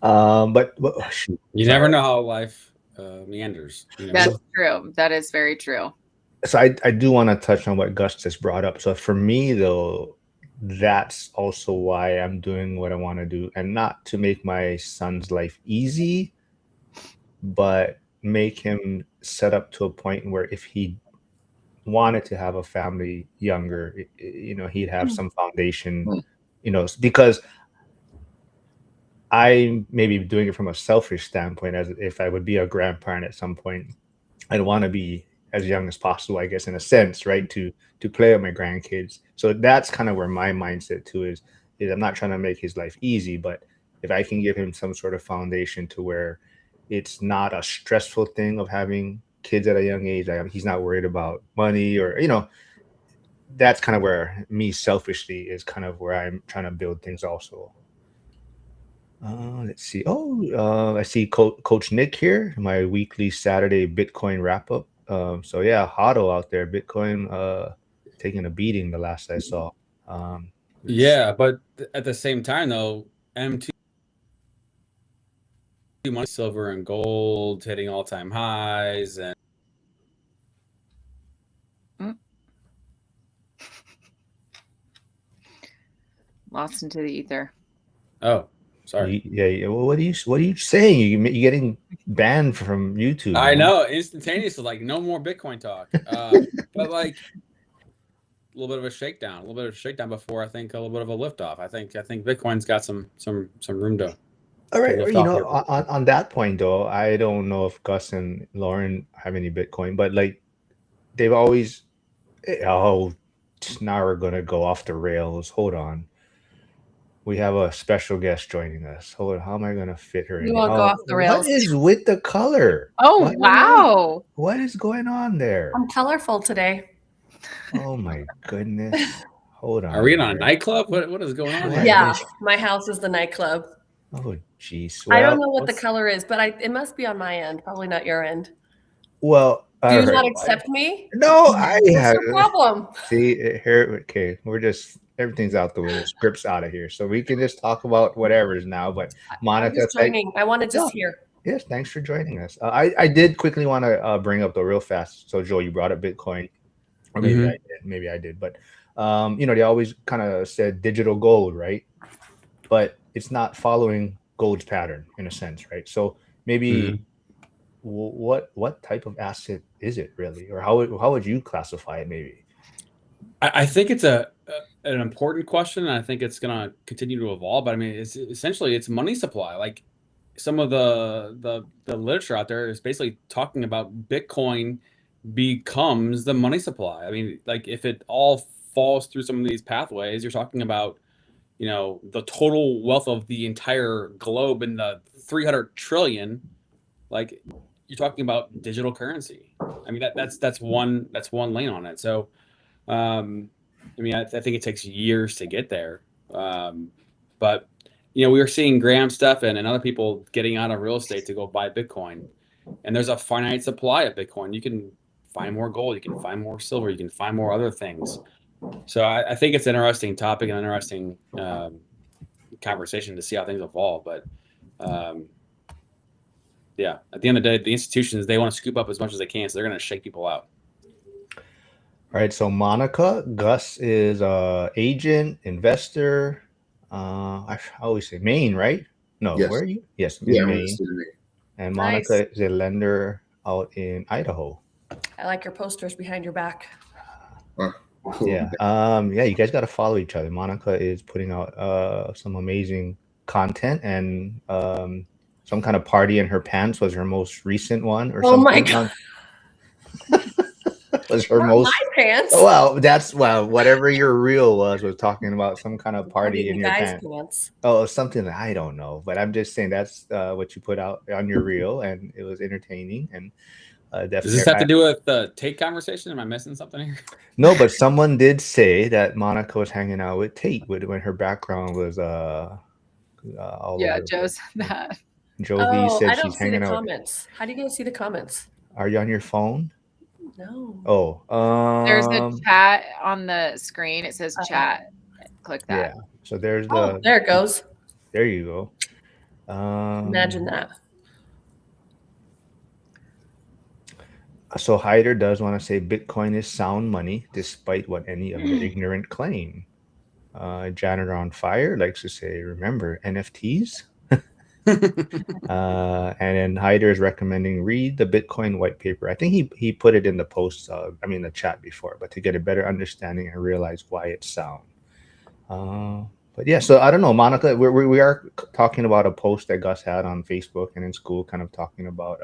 But shoot. You never know how life meanders. That's true. That is very true. So I do want to touch on what Gus just brought up. So for me, though, that's also why I'm doing what I want to do, and not to make my son's life easy, but make him set up to a point where if he wanted to have a family younger, he'd have some foundation, because I may be doing it from a selfish standpoint, as if I would be a grandparent at some point, I'd want to be as young as possible, I guess, in a sense, right? To play with my grandkids. So that's kind of where my mindset too is I'm not trying to make his life easy, but if I can give him some sort of foundation to where it's not a stressful thing of having kids at a young age, like he's not worried about money or that's kind of where me selfishly is kind of where I'm trying to build things also. Let's see. I see Coach Nick here, my weekly Saturday Bitcoin wrap up. So yeah, HODL out there, Bitcoin taking a beating the last I saw. Yeah, but at the same time though, MT money, silver and gold hitting all-time highs, and Lost into the ether. oh, sorry. Yeah. Well, what are you saying? You're getting banned from YouTube. I man. know, instantaneously, like no more Bitcoin talk. But like a little bit of a shakedown before I think a little bit of a liftoff. I think Bitcoin's got some room to All right. lift off here. On that point though, I don't know if Gus and Lauren have any Bitcoin, but like they've always now we're gonna go off the rails. Hold on. We have a special guest joining us. Hold on, how am I gonna fit her in? We won't go off the rails. What is with the color? Oh, wow. What is going on there? I'm colorful today. Oh my goodness. Hold on. Are we in a here. nightclub? What is going on here? Yeah, my house is the nightclub. Oh geez. I don't know what the color is, but it must be on my end, probably not your end. Well, Do you not accept me? No, I What's have. your problem? See here. Okay, everything's out the window. Scripts out of here, so we can just talk about whatever's now. But Monica, I want to just hear. Yes, thanks for joining us. I did quickly want to bring up the real fast. So Joe, you brought up Bitcoin, or maybe I did, but they always kind of said digital gold, right? But it's not following gold's pattern in a sense, right? So maybe what type of asset is it really, or how would you classify it? Maybe I think it's an important question, and I think it's going to continue to evolve. But I mean, it's essentially it's money supply. Like some of the literature out there is basically talking about Bitcoin becomes the money supply. I mean, like if it all falls through some of these pathways, you're talking about the total wealth of the entire globe in the 300 trillion. Like you're talking about digital currency. I mean that's one lane on it. So I mean I think it takes years to get there. But we were seeing Graham Stephan and other people getting out of real estate to go buy Bitcoin, and there's a finite supply of Bitcoin. You can find more gold, you can find more silver, you can find more other things. So I think it's an interesting topic and an interesting conversation to see how things evolve. But yeah, at the end of the day, the institutions, they want to scoop up as much as they can, so they're going to shake people out. All right. So Monica, Gus is agent, investor. I always say Maine, right? No, Yes. where are you? Yes, Yeah, Maine. And Monica Nice. is a lender out in Idaho. I like your posters behind your back. Cool. Yeah. Yeah, you guys got to follow each other. Monica is putting out some amazing content, and some kind of party in her pants was her most recent one, or Oh something. my God. Was her Not most my pants. well, whatever your reel was talking about some kind of party in your guy's pants. Oh, something that I don't know, but I'm just saying that's what you put out on your reel, and it was entertaining. And definitely. Does this have to do with the Tate conversation? Am I missing something here? No, but someone did say that Monica was hanging out with Tate when her background was all over. Joe said that. Joe V said I don't she's see the hanging out. comments. How do you guys see the comments? Are you on your phone? No. Oh, There's a chat on the screen. It says chat. Click that. Yeah. So there's Oh, there it goes. There you go. Imagine that. So Hyder does want to say Bitcoin is sound money, despite what any of the ignorant claim. Janitor on Fire likes to say, remember NFTs? And then Hyder is recommending read the Bitcoin white paper. I think he put it in the post, the chat before, but to get a better understanding and realize why it's sound. But yeah, so I don't know, Monica, we are talking about a post that Gus had on Facebook and in school, kind of talking about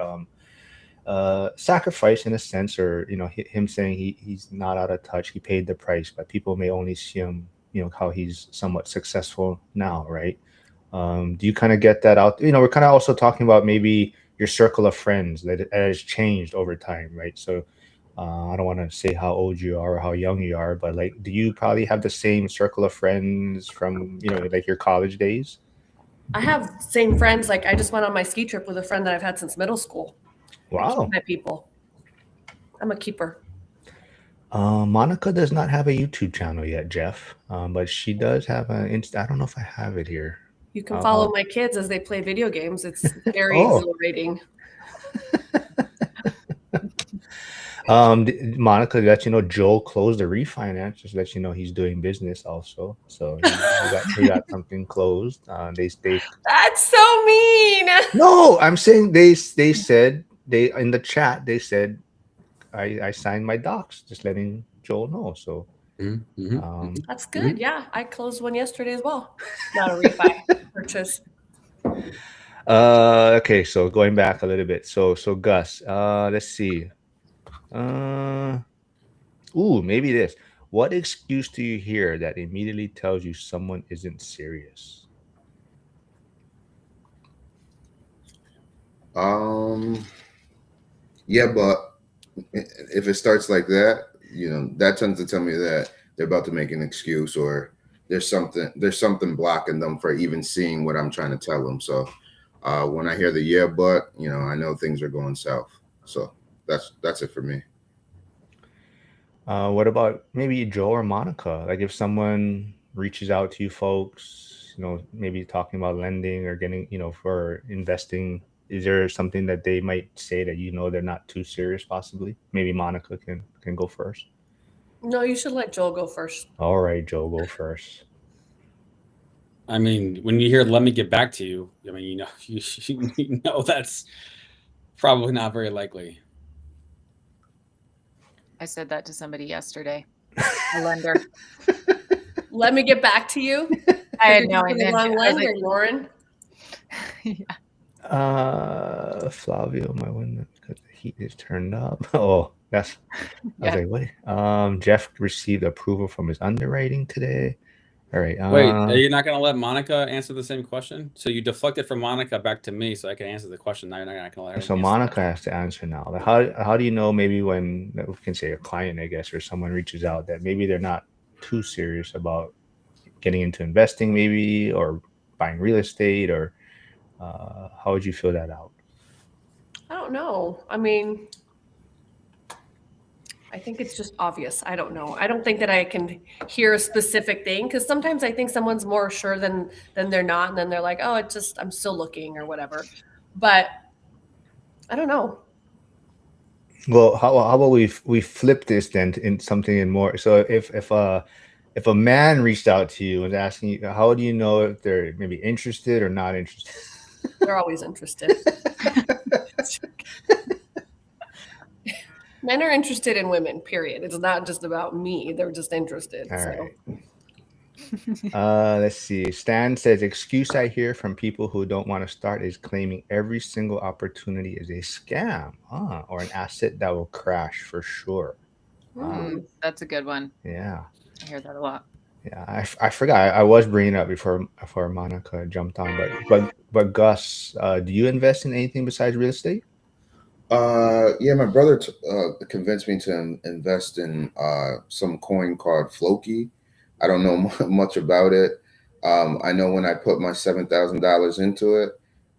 sacrifice in a sense, or him saying he's not out of touch. He paid the price, but people may only see him, how he's somewhat successful now, right? Do you kind of get that out? We're kind of also talking about maybe your circle of friends that has changed over time, right? So I don't want to say how old you are or how young you are, but like, do you probably have the same circle of friends from, like your college days? I have same friends. Like I just went on my ski trip with a friend that I've had since middle school. I keep Wow. my people. I'm a keeper. Monica does not have a YouTube channel yet, Jeff, but she does have an Insta. I don't know if I have it here. You can I'll- follow I'll- my kids as they play video games. It's very Oh. exhilarating. Monica let you know Joel closed the refinance. Just let you know he's doing business also. So he got something closed. They That's so mean. No, I'm saying they said they in the chat they said I signed my docs, just letting Joel know. So Mhm. That's good. Yeah, I closed one yesterday as well. Not a refi purchase. okay, so going back a little bit. So Gus, let's see. Maybe this. What excuse do you hear that immediately tells you someone isn't serious? Yeah, but if it starts like that, that tends to tell me that they're about to make an excuse, or there's something blocking them for even seeing what I'm trying to tell them. So when I hear the yeah, but I know things are going south. So that's it for me. What about maybe Joe or Monica? Like if someone reaches out to you folks, maybe talking about lending or getting, for investing, is there something that they might say that they're not too serious possibly? Maybe Monica can go first. No, you should let Joel go first. All right, Joe, go first. I mean, when you hear "Let me get back to you," I mean, you know that's probably not very likely. I said that to somebody yesterday. A lender. Let me get back to you. I had You're no picking the intention. wrong I was lender, like, Lauren. yeah. Flavio, my window because the heat is turned up. Oh, that's. I Yeah. was like, what? Jeff received approval from his underwriting today. All right. Wait, are you not going to let Monica answer the same question? So you deflected from Monica back to me, so I can answer the question. Now you're not going to let her. So answer Monica has to answer now. Like how do you know maybe when we can say a client, I guess, or someone reaches out that maybe they're not too serious about getting into investing, maybe, or buying real estate, or how would you feel that out? I don't know. I mean, I think it's just obvious. I don't know. I don't think that I can hear a specific thing because sometimes I think someone's more sure than they're not, and then they're like, "Oh, I'm still looking" or whatever. But I don't know. Well, how about we flip this then in something in more. So if a man reached out to you and asking you, how do you know if they're maybe interested or not interested? They're always interested. Men are interested in women, period. It's not just about me. They're just interested. All so. right. Let's see. Stan says, excuse I hear from people who don't want to start is claiming every single opportunity is a scam or an asset that will crash for sure. That's a good one. Yeah. I hear that a lot. Yeah, I forgot. I was bringing it up before Monica jumped on, but Gus, do you invest in anything besides real estate? Yeah, my brother convinced me to invest in some coin called Floki. I don't know much about it. I know when I put my $7,000 into it,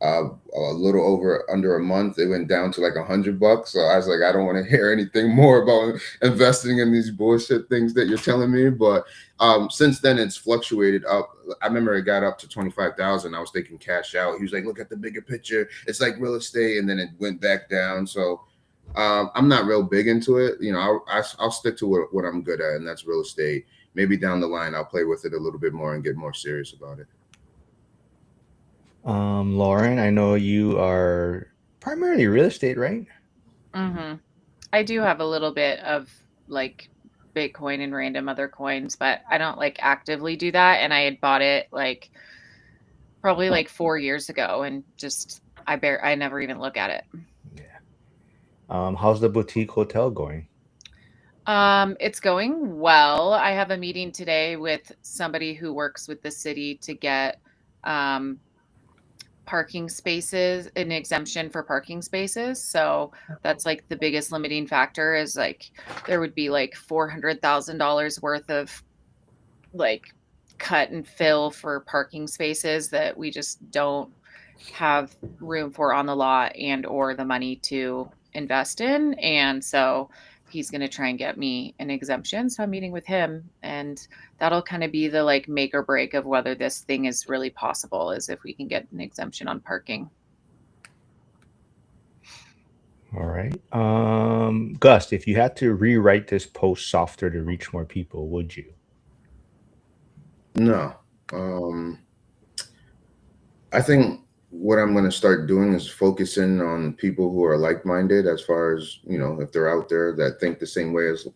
a little over under a month, it went down to like $100. So I was like, I don't want to hear anything more about investing in these bullshit things that you're telling me. But since then, it's fluctuated up. I remember it got up to 25,000. I was taking cash out. He was like, look at the bigger picture. It's like real estate. And then it went back down. So I'm not real big into it. I'll stick to what I'm good at, and that's real estate. Maybe down the line, I'll play with it a little bit more and get more serious about it. Lauren, I know you are primarily real estate, right? Mm-hmm. I do have a little bit of like Bitcoin and random other coins, but I don't like actively do that. And I had bought it like probably like 4 years ago, and just I never even look at it. Yeah. How's the boutique hotel going? It's going well. I have a meeting today with somebody who works with the city to get parking spaces, an exemption for parking spaces. So that's like the biggest limiting factor is like there would be like $400,000 worth of like cut and fill for parking spaces that we just don't have room for on the lot and or the money to invest in. And so he's going to try and get me an exemption. So I'm meeting with him, and that'll kind of be the like make or break of whether this thing is really possible, is if we can get an exemption on parking. All right. Gus, if you had to rewrite this post softer to reach more people, would you? No. I think what I'm going to start doing is focusing on people who are like-minded, as far as, if they're out there that think the same way as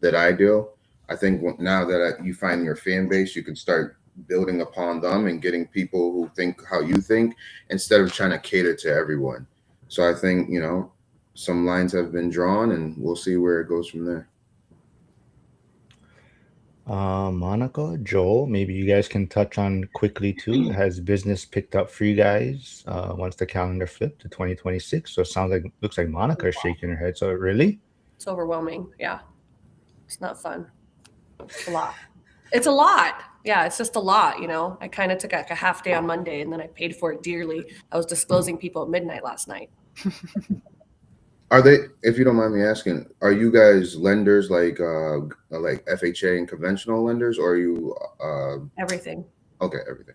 that I do. I think now that you find your fan base, you can start building upon them and getting people who think how you think, instead of trying to cater to everyone. So I think, some lines have been drawn, and we'll see where it goes from there. Monica, Joel, maybe you guys can touch on quickly too. Has business picked up for you guys once the calendar flipped to 2026? So it looks like Monica is shaking her head. So really? It's overwhelming. Yeah. It's not fun. It's a lot. It's a lot. Yeah, it's just a lot, I kind of took like a half day on Monday, and then I paid for it dearly. I was disclosing people at midnight last night. Are they, if you don't mind me asking, are you guys lenders like FHA and conventional lenders, or are you Everything. okay, everything?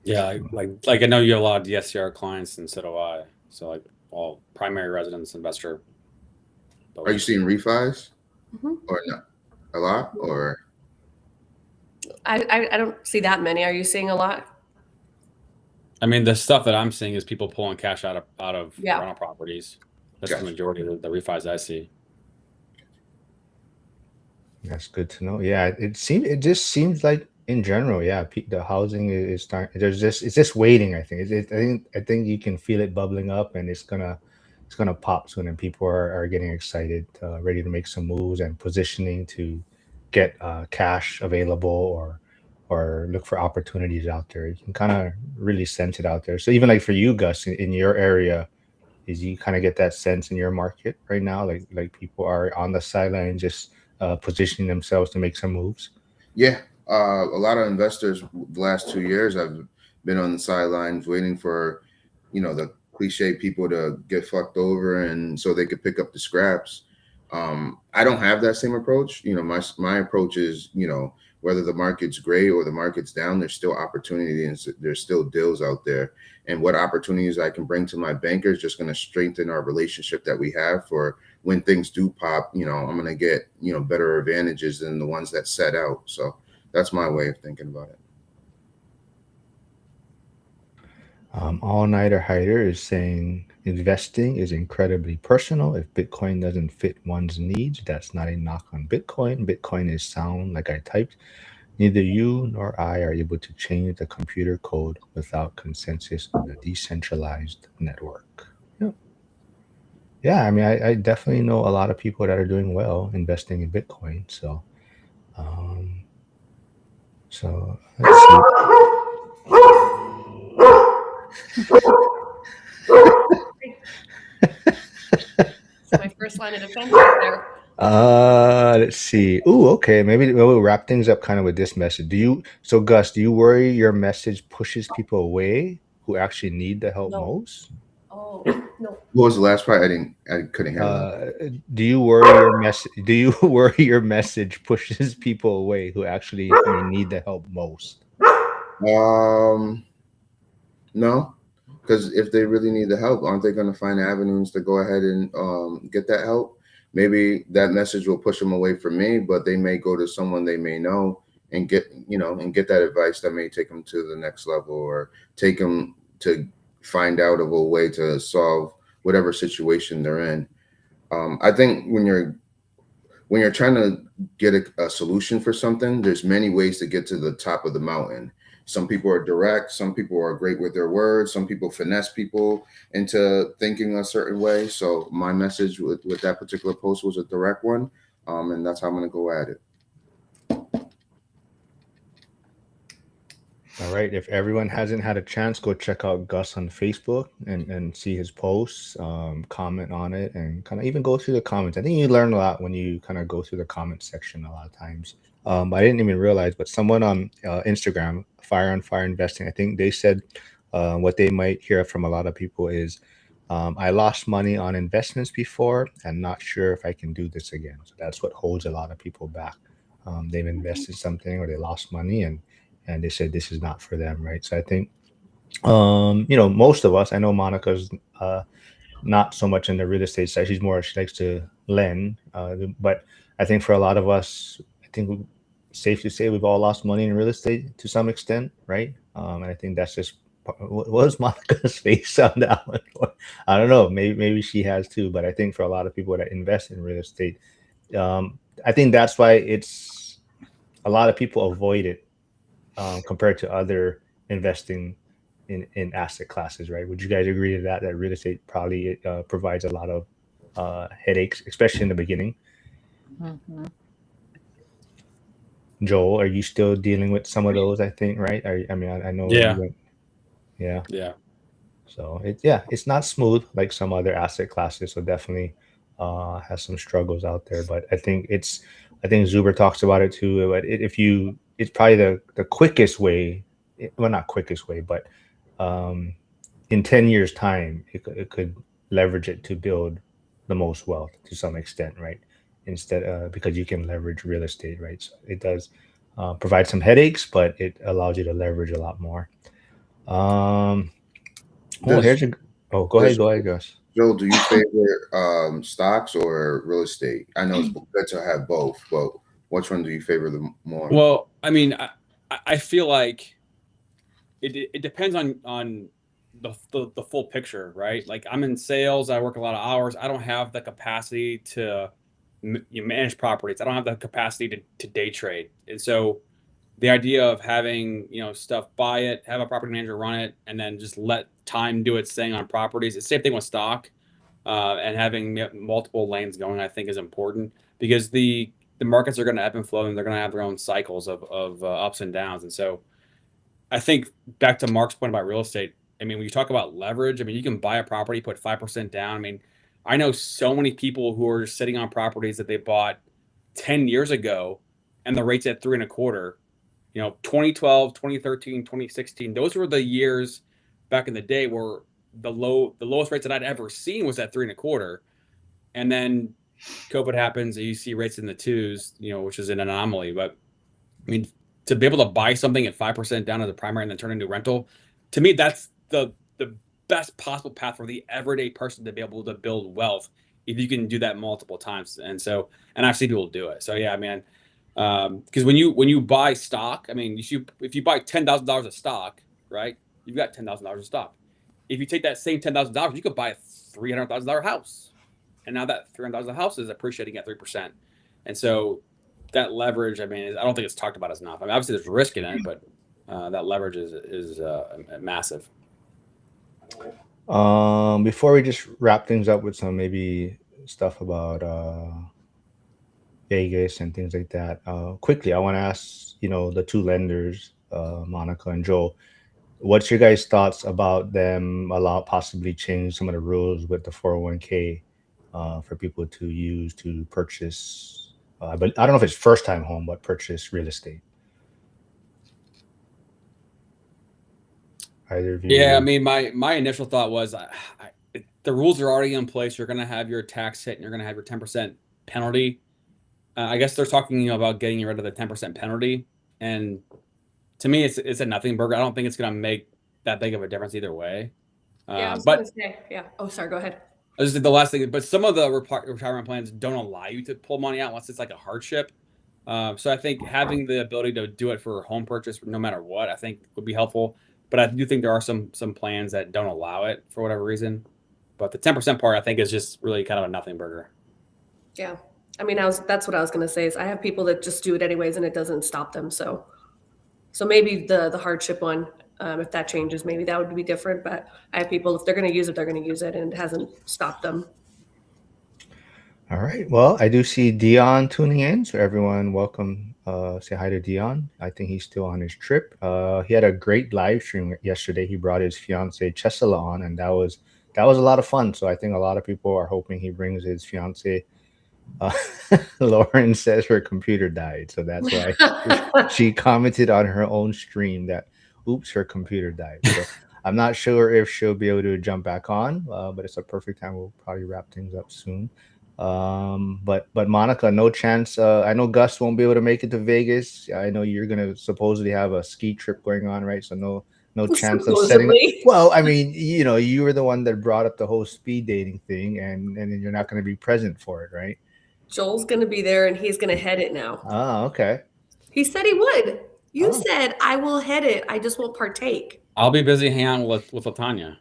Yeah, like I know you have a lot of DSCR clients, and so do I. So like all primary residence investor. Are you seeing refis Mhm. or not? A lot, or I don't see that many. Are you seeing a lot? I mean, the stuff that I'm seeing is people pulling cash out of Yeah. rental properties. That's Gotcha. the majority of the refis I see. That's good to know. Yeah, it just seems like in general, yeah, the housing is starting. It's just waiting. I think. I think you can feel it bubbling up, and it's gonna pop soon, and people are getting excited, ready to make some moves and positioning to get cash available or look for opportunities out there. You can kind of really sense it out there. So even like for you, Gus, in your area, is you kind of get that sense in your market right now, like people are on the sideline just positioning themselves to make some moves. yeah, a lot of investors the last 2 years have been on the sidelines waiting for, the cliche people to get fucked over, and so they could pick up the scraps. I don't have that same approach. My approach is, whether the market's great or the market's down, there's still opportunity, and there's still deals out there. And what opportunities I can bring to my banker is just going to strengthen our relationship that we have for when things do pop. I'm going to get, better advantages than the ones that set out. So that's my way of thinking about it. All Nighter Hider is saying investing is incredibly personal. If Bitcoin doesn't fit one's needs, that's not a knock on Bitcoin. Bitcoin is sound, like I typed. Neither you nor I are able to change the computer code without consensus on a decentralized network. Yeah, I mean, I definitely know a lot of people that are doing well investing in Bitcoin. So let's see. It's my first line of defense right there. Let's see. Ooh, okay. Maybe we'll wrap things up kind of with this message. So Gus, do you worry your message pushes people away who actually need the help No. most? Oh, no. What was the last part? I couldn't hear that. Do you worry your message pushes people away who actually need the help most? No, because if they really need the help, aren't they going to find avenues to go ahead and get that help? Maybe that message will push them away from me, but they may go to someone they may know and get that advice that may take them to the next level, or take them to find out of a way to solve whatever situation they're in. I think when you're trying to get a solution for something, there's many ways to get to the top of the mountain. Some people are direct. Some people are great with their words. Some people finesse people into thinking a certain way. So my message with that particular post was a direct one. And that's how I'm going to go at it. All right. If everyone hasn't had a chance, go check out Gus on Facebook and see his posts, comment on it, and kind of even go through the comments. I think you learn a lot when you kind of go through the comment section a lot of times. I didn't even realize, but someone on Instagram, Fire on Fire Investing, I think they said what they might hear from a lot of people is, I lost money on investments before and not sure if I can do this again. So that's what holds a lot of people back. They've invested something or they lost money and they said this is not for them, right? So I think, most of us, I know Monica's not so much in the real estate side. She's more, she likes to lend. But I think for a lot of us, I think safe to say we've all lost money in real estate to some extent, right? And I think that's just, what was Monica's face on that one? I don't know. Maybe she has too. But I think for a lot of people that invest in real estate, I think that's why it's a lot of people avoid it. Compared to other investing in asset classes, right? Would you guys agree to that real estate probably provides a lot of headaches, especially in the beginning? Mm-hmm. Joel, are you still dealing with some of those? I think, right? I know. Yeah. Yeah. So it's not smooth like some other asset classes. So definitely has some struggles out there. But I think Zuber talks about it too. But it's probably the quickest way, well, not quickest way, but in 10 years time, it could leverage it to build the most wealth to some extent, right? Instead, because you can leverage real estate, right? So it does provide some headaches, but it allows you to leverage a lot more. Go ahead, Gus. Joel, do you favor stocks or real estate? I know it's good to have both, but which one do you favor the more? Well, I mean, I feel like it depends on the full picture, right? Like I'm in sales, I work a lot of hours. I don't have the capacity to manage properties. I don't have the capacity to day trade. And so the idea of having, stuff, buy it, have a property manager run it, and then just let time do its thing on properties. It's the same thing with stock, and having multiple lanes going, I think is important because the markets are going to ebb and flow and they're going to have their own cycles of ups and downs. And so I think back to Mark's point about real estate, when you talk about leverage, you can buy a property, put 5% down. I know so many people who are sitting on properties that they bought 10 years ago and the rate's at 3.25. 2012, 2013, 2016, those were the years back in the day where the lowest rates that I'd ever seen was at 3.25. And then COVID happens and you see rates in the 2s, which is an anomaly. But to be able to buy something at 5% down as a primary and then turn into rental, to me, that's the best possible path for the everyday person to be able to build wealth if you can do that multiple times. And I've seen people do it. So yeah, man. Because when you buy stock, if you buy $10,000 of stock, right, you've got $10,000 of stock. If you take that same $10,000, you could buy a $300,000 house, and now that $300,000 house is appreciating at 3%. And so that leverage, I don't think it's talked about as enough. Obviously there's risk in it, but that leverage is massive. Before we just wrap things up with some maybe stuff about Vegas and things like that. Quickly, I want to ask, the two lenders, Monica and Joel, what's your guys' thoughts about them possibly change some of the rules with the 401k for people to use to purchase, but I don't know if it's first time home, but purchase real estate? Either of you? Yeah, my initial thought was the rules are already in place. You're going to have your tax hit and you're going to have your 10% penalty. I guess they're talking about getting rid of the 10% penalty. And to me, it's a nothing burger. I don't think it's going to make that big of a difference either way. Yeah, I was gonna say, yeah. Oh, sorry, go ahead. This is the last thing, but some of the retirement plans don't allow you to pull money out unless it's like a hardship. So I think having the ability to do it for a home purchase, no matter what, I think would be helpful. But I do think there are some plans that don't allow it for whatever reason. But the 10% part, I think, is just really kind of a nothing burger. Yeah. That's what I was going to say is I have people that just do it anyways and it doesn't stop them. So So maybe the hardship one, if that changes, maybe that would be different. But I have people, if they're going to use it, they're going to use it, and it hasn't stopped them. All right. Well, I do see Dion tuning in, so everyone, welcome. Say hi to Dion. I think he's still on his trip. He had a great live stream yesterday. He brought his fiance Chesala on, and that was a lot of fun. So I think a lot of people are hoping he brings his fiance. Uh, Lauren says her computer died, so that's why she commented on her own stream that, "Oops, her computer died." So I'm not sure if she'll be able to jump back on, but it's a perfect time. We'll probably wrap things up soon. But Monica, no chance. I know Gus won't be able to make it to Vegas. I know you're gonna supposedly have a ski trip going on, right? So no chance of setting up. Supposedly. Well, I mean, you were the one that brought up the whole speed dating thing, and then you're not going to be present for it, right? Joel's going to be there, and he's going to head it now. Oh, okay. He said he would. You Oh. said, I will head it. I just won't partake. I'll be busy hanging out with Latanya.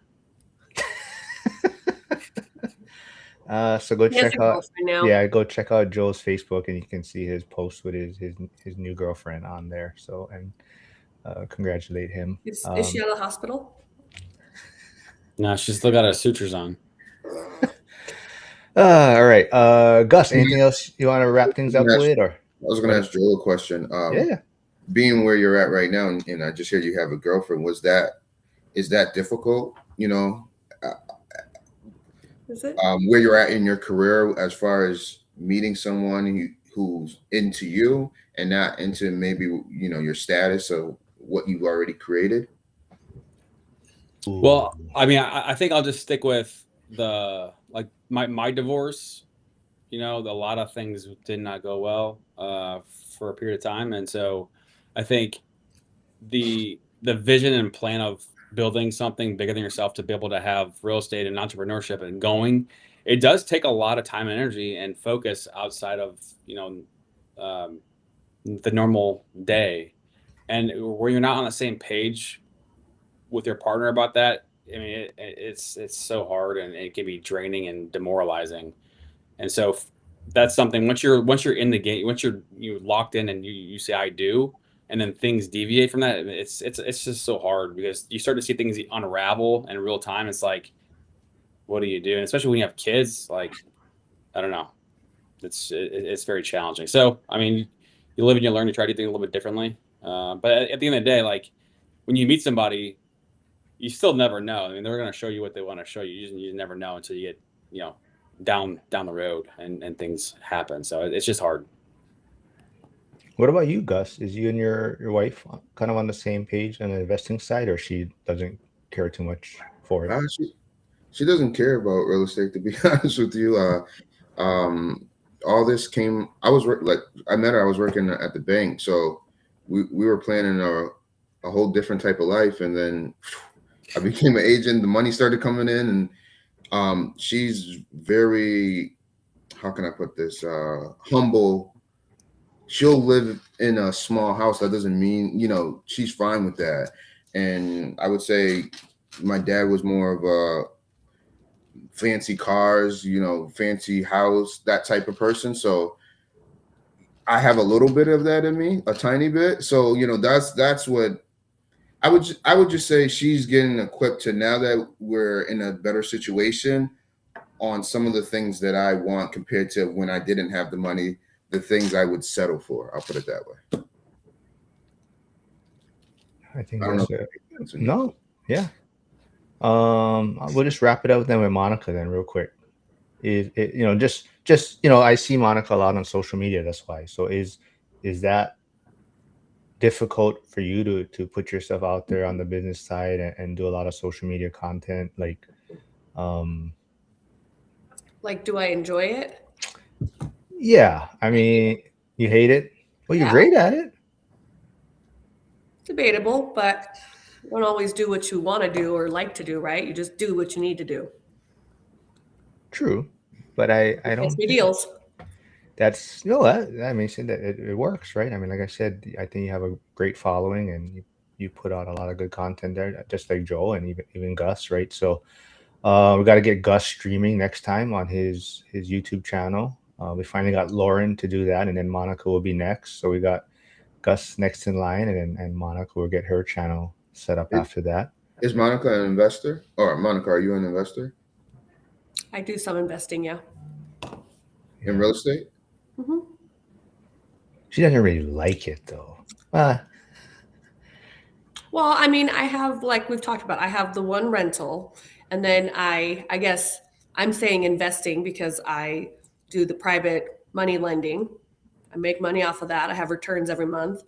So go He has check a out. girlfriend now. Yeah, go check out Joel's Facebook, and you can see his post with his new girlfriend on there. So and congratulate him. Is she out of the hospital? No, she's still got her sutures on. All right. Gus, anything else you want to wrap things up with, or? I was going to ask Joel a question. Yeah. Being where you're at right now, and I just hear you have a girlfriend, is that difficult? Is it? Where you're at in your career as far as meeting someone who's into you and not into maybe your status of what you've already created. Well, I mean, I think I'll just stick with my divorce. A lot of things did not go well for a period of time, and so I think the vision and plan of building something bigger than yourself to be able to have real estate and entrepreneurship and going, it does take a lot of time and energy and focus outside of the normal day, and where you're not on the same page with your partner about that. I mean, it's so hard, and it can be draining and demoralizing. And so that's something, once you're in the game, once you're locked in and you say I do, and then things deviate from that, it's just so hard, because you start to see things unravel in real time. It's like, what do you do? And especially when you have kids, like, I don't know, it's very challenging. So I mean, you live and you learn. You try to do things a little bit differently, but at the end of the day, like, when you meet somebody, you still never know. I mean, they're going to show you what they want to show you. You never know until you get down the road and things happen. So it's just hard. What about you, Gus? Is you and your wife kind of on the same page on the investing side, or she doesn't care too much for it? She doesn't care about real estate, to be honest with you. All this came. I met her. I was working at the bank, so we were planning a whole different type of life, and then I became an agent. The money started coming in, and she's very, how can I put this, humble. She'll live in a small house. That doesn't mean, she's fine with that. And I would say my dad was more of a fancy cars, fancy house, that type of person. So I have a little bit of that in me, a tiny bit. So, that's what I would just say. She's getting equipped to, now that we're in a better situation, on some of the things that I want, compared to when I didn't have the money, the things I would settle for. I'll put it that way. I think I don't that's know. it. No, yeah. We'll just wrap it up then with Monica then, real quick. Is it, just I see Monica a lot on social media. That's why. So is that difficult for you to put yourself out there on the business side and do a lot of social media content? Like, do I enjoy it? yeah. I mean, you hate it? Well, you're Yeah. great at it. Debatable, but you don't always do what you want to do or like to do, right? You just do what you need to do. True, but I don't. Gets me deals. That's no. That means that it works, right? I mean, like I said, I think you have a great following, and you put out a lot of good content there, just like Joel and even Gus, right? So we got to get Gus streaming next time on his YouTube channel. We finally got Lauren to do that, and then Monica will be next. So we got Gus next in line, and Monica will get her channel set up It- after that. Is Monica an investor? Or Monica, are you an investor I do some investing, yeah. in real estate? hmm She doesn't really like it though. Well, I mean, I have, like we've talked about, I have the one rental, and then I guess I'm saying investing because I do the private money lending. I make money off of that. I have returns every month.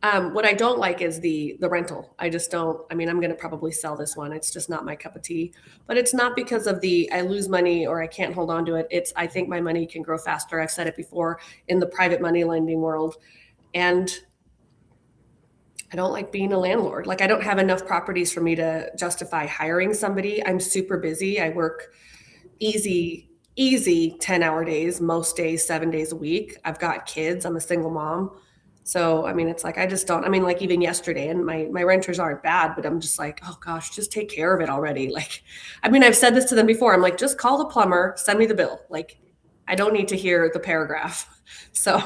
What I don't like is the rental. I just don't. I mean, I'm going to probably sell this one. It's just not my cup of tea. But it's not because of the I lose money or I can't hold on to it. It's I think my money can grow faster. I've said it before in the private money lending world, and I don't like being a landlord. Like I don't have enough properties for me to justify hiring somebody. I'm super busy. I work easy 10-hour days, most days, 7 days a week. I've got kids. I'm a single mom. So, I mean, it's like, I just don't, I mean, like even yesterday and my renters aren't bad, but I'm just like, oh gosh, just take care of it already. Like, I mean, I've said this to them before. I'm like, just call the plumber, send me the bill. Like, I don't need to hear the paragraph. So,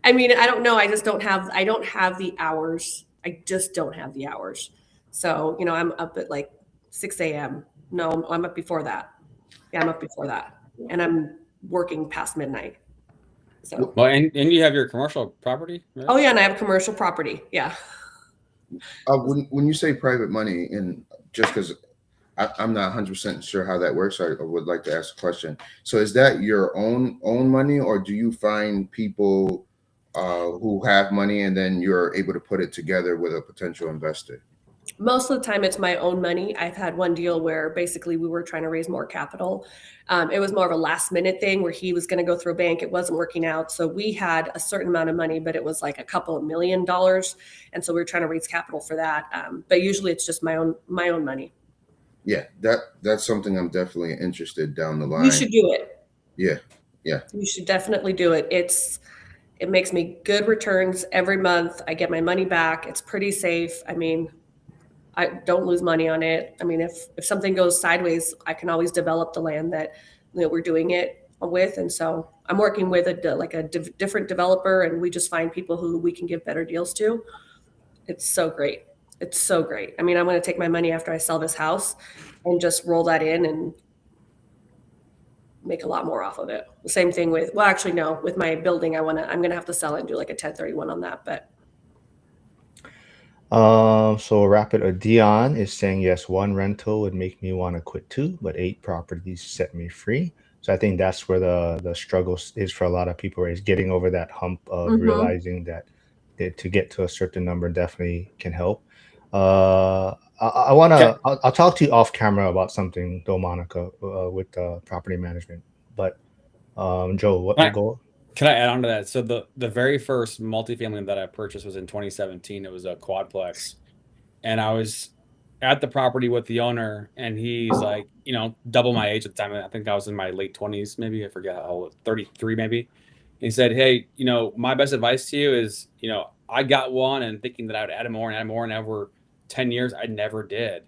I mean, I don't know. I don't have the hours. I just don't have the hours. So, I'm up at like 6 a.m. No, I'm up before that. Yeah, I'm up before that. And I'm working past midnight. So, Well, and you have your commercial property, right? oh yeah, and I have commercial property. Yeah. When you say private money, and just because I'm not 100% sure how that works, I would like to ask a question. So is that your own money, or do you find people who have money and then you're able to put it together with a potential investor? Most of the time it's my own money. I've had one deal where basically we were trying to raise more capital. It was more of a last minute thing where he was going to go through a bank. It wasn't working out. So we had a certain amount of money, but it was like a couple of $1 million. And so we were trying to raise capital for that. But usually it's just my own money. Yeah, that's something I'm definitely interested down the line. You should do it. Yeah. You should definitely do it. It makes me good returns every month. I get my money back. It's pretty safe. I mean, I don't lose money on it. I mean, if something goes sideways, I can always develop the land that we're doing it with. And so I'm working with a different developer, and we just find people who we can give better deals to. It's so great. It's so great. I mean, I'm going to take my money after I sell this house and just roll that in and make a lot more off of it. The same thing with my building. I'm going to have to sell it and do like a 1031 on that, but. So Rapid Dion is saying yes, one rental would make me want to quit too, but 8 properties set me free. So I think that's where the struggle is for a lot of people, right? Is getting over that hump of realizing that to get to a certain number definitely can help. I want to. I'll talk to you off camera about something, though, Monica, with property management. But Joe, what Right. goal? Can I add on to that? So the very first multifamily that I purchased was in 2017. It was a quadplex, and I was at the property with the owner, and he's like, double my age at the time. I think I was in my late 20s, maybe. I forget how old, 33 maybe. He said, hey, my best advice to you is, I got one and thinking that I would add more and over 10 years, I never did.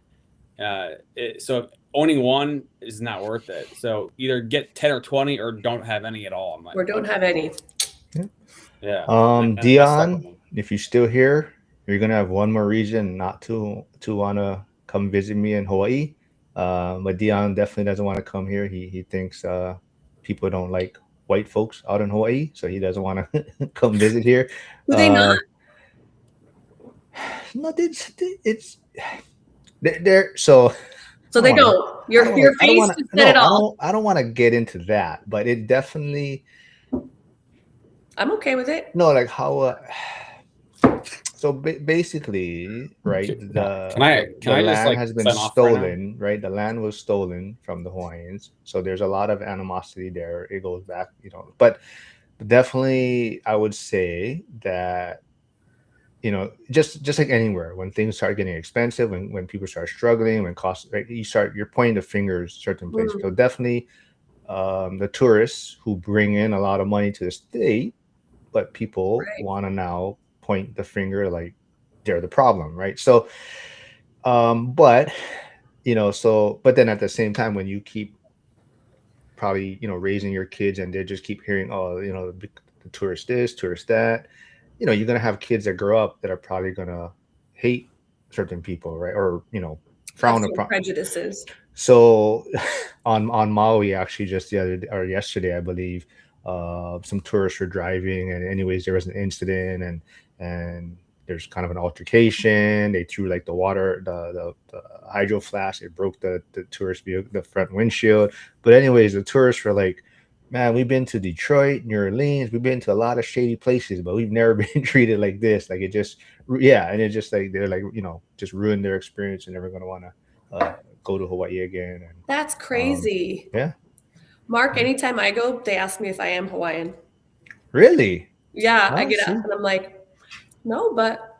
So owning one is not worth it. So either get 10 or 20 or don't have any at all. I'm like, Or don't have any. yeah. Dion, if you're still here, you're gonna have one more reason not to wanna come visit me in Hawaii. But Dion definitely doesn't want to come here. He thinks people don't like white folks out in Hawaii, so he doesn't want to come visit here. Do they not? No, it's they're so. So they don't. Your face just said it all. I don't want to get into that, but it definitely. I'm okay with it. No, like how. So basically, right? The land has been stolen, right? The land was stolen from the Hawaiians, so there's a lot of animosity there. It goes back, but definitely, I would say that. Just like anywhere, when things start getting expensive, when people start struggling, when costs, right, you're pointing the fingers certain places. So definitely, the tourists who bring in a lot of money to the state, but people want to now point the finger like they're the problem, right? So, but then at the same time, when you keep probably raising your kids and they just keep hearing, the tourist this, tourist that. you're gonna have kids that grow up that are probably gonna hate certain people, right? Or Have frown some upon. prejudices. So on Maui, actually, just the other or yesterday, I believe, some tourists were driving, and anyways, there was an incident, and there's kind of an altercation. They threw like the water, the hydro flask. It broke the tourist vehicle, the front windshield. But anyways, the tourists were like, "Man, we've been to Detroit, New Orleans. We've been to a lot of shady places, but we've never been treated like this. Like it just, yeah." And it just like they're like, just ruined their experience, and never gonna want to go to Hawaii again. And That's crazy. yeah, Mark, anytime I go, they ask me if I am Hawaiian. really. Yeah, I Oh, get see? asked, and I'm like, no, but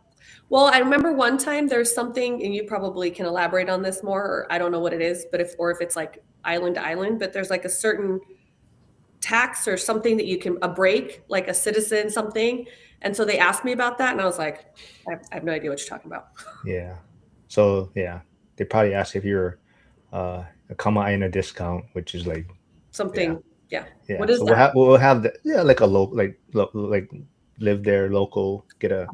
well, I remember one time there's something, and you probably can elaborate on this more, or I don't know what it is, but if it's like island to island, but there's like a certain tax or something that you can a break, like a citizen something. And so they asked me about that, and I was like, I have no idea what you're talking about. Yeah. So yeah, they probably asked if you're a Kama'aina discount, which is like, Something, yeah. yeah. What is So that? we'll have the, yeah, like a local, like live there, local, get a.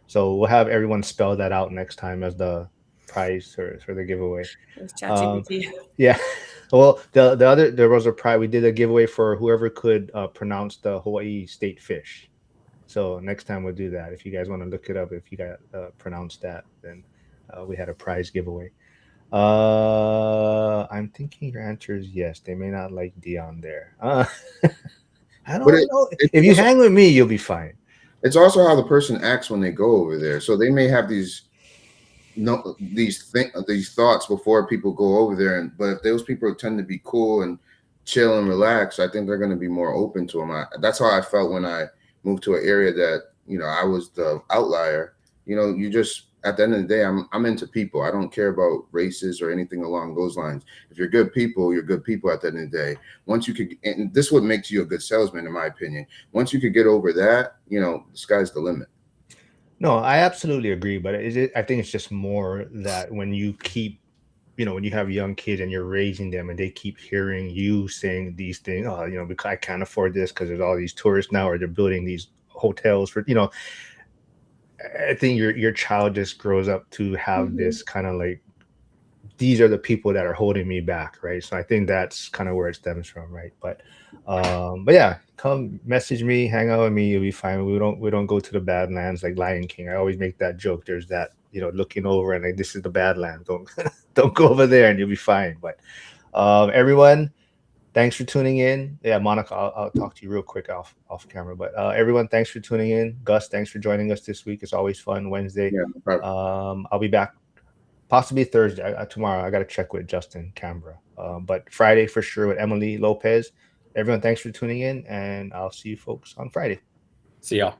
So we'll have everyone spell that out next time as the prize for the giveaway. It's Um, ChatGPT. yeah. Well, the other, there was a prize. We did a giveaway for whoever could pronounce the Hawaii state fish. So next time we'll do that. If you guys want to look it up, if you got pronounced that, then we had a prize giveaway. I'm thinking your answer is yes. They may not like Dion there. I But don't know. it's If you also, hang with me, you'll be fine. it's also how the person acts when they go over there. So they may have these no these thoughts before people go over there, and but if those people tend to be cool and chill and relax, I think they're going to be more open to them. That's how I felt when I moved to an area that I was the outlier. You just at the end of the day, I'm into people. I don't care about races or anything along those lines. If you're good people, you're good people at the end of the day. Once you could, and this is what makes you a good salesman, in my opinion. Once you could get over that, the sky's the limit. No, I absolutely agree. But I think it's just more that when you keep, when you have young kids and you're raising them and they keep hearing you saying these things, oh, because I can't afford this because there's all these tourists now, or they're building these hotels for, I think your child just grows up to have this kind of like, these are the people that are holding me back, right? So I think that's kind of where it stems from, right? But yeah, come message me, hang out with me, you'll be fine. We don't go to the Badlands like Lion King. I always make that joke. There's that, looking over and like, this is the Badlands. Don't don't go over there and you'll be fine. But everyone, thanks for tuning in. Yeah, Monica, I'll talk to you real quick off camera. But everyone, thanks for tuning in. Gus, thanks for joining us this week. It's always fun. Wednesday. Yeah, no problem. I'll be back possibly Thursday. Tomorrow, I got to check with Justin Canberra. But Friday for sure with Emily Lopez. Everyone, thanks for tuning in, and I'll see you folks on Friday. See y'all.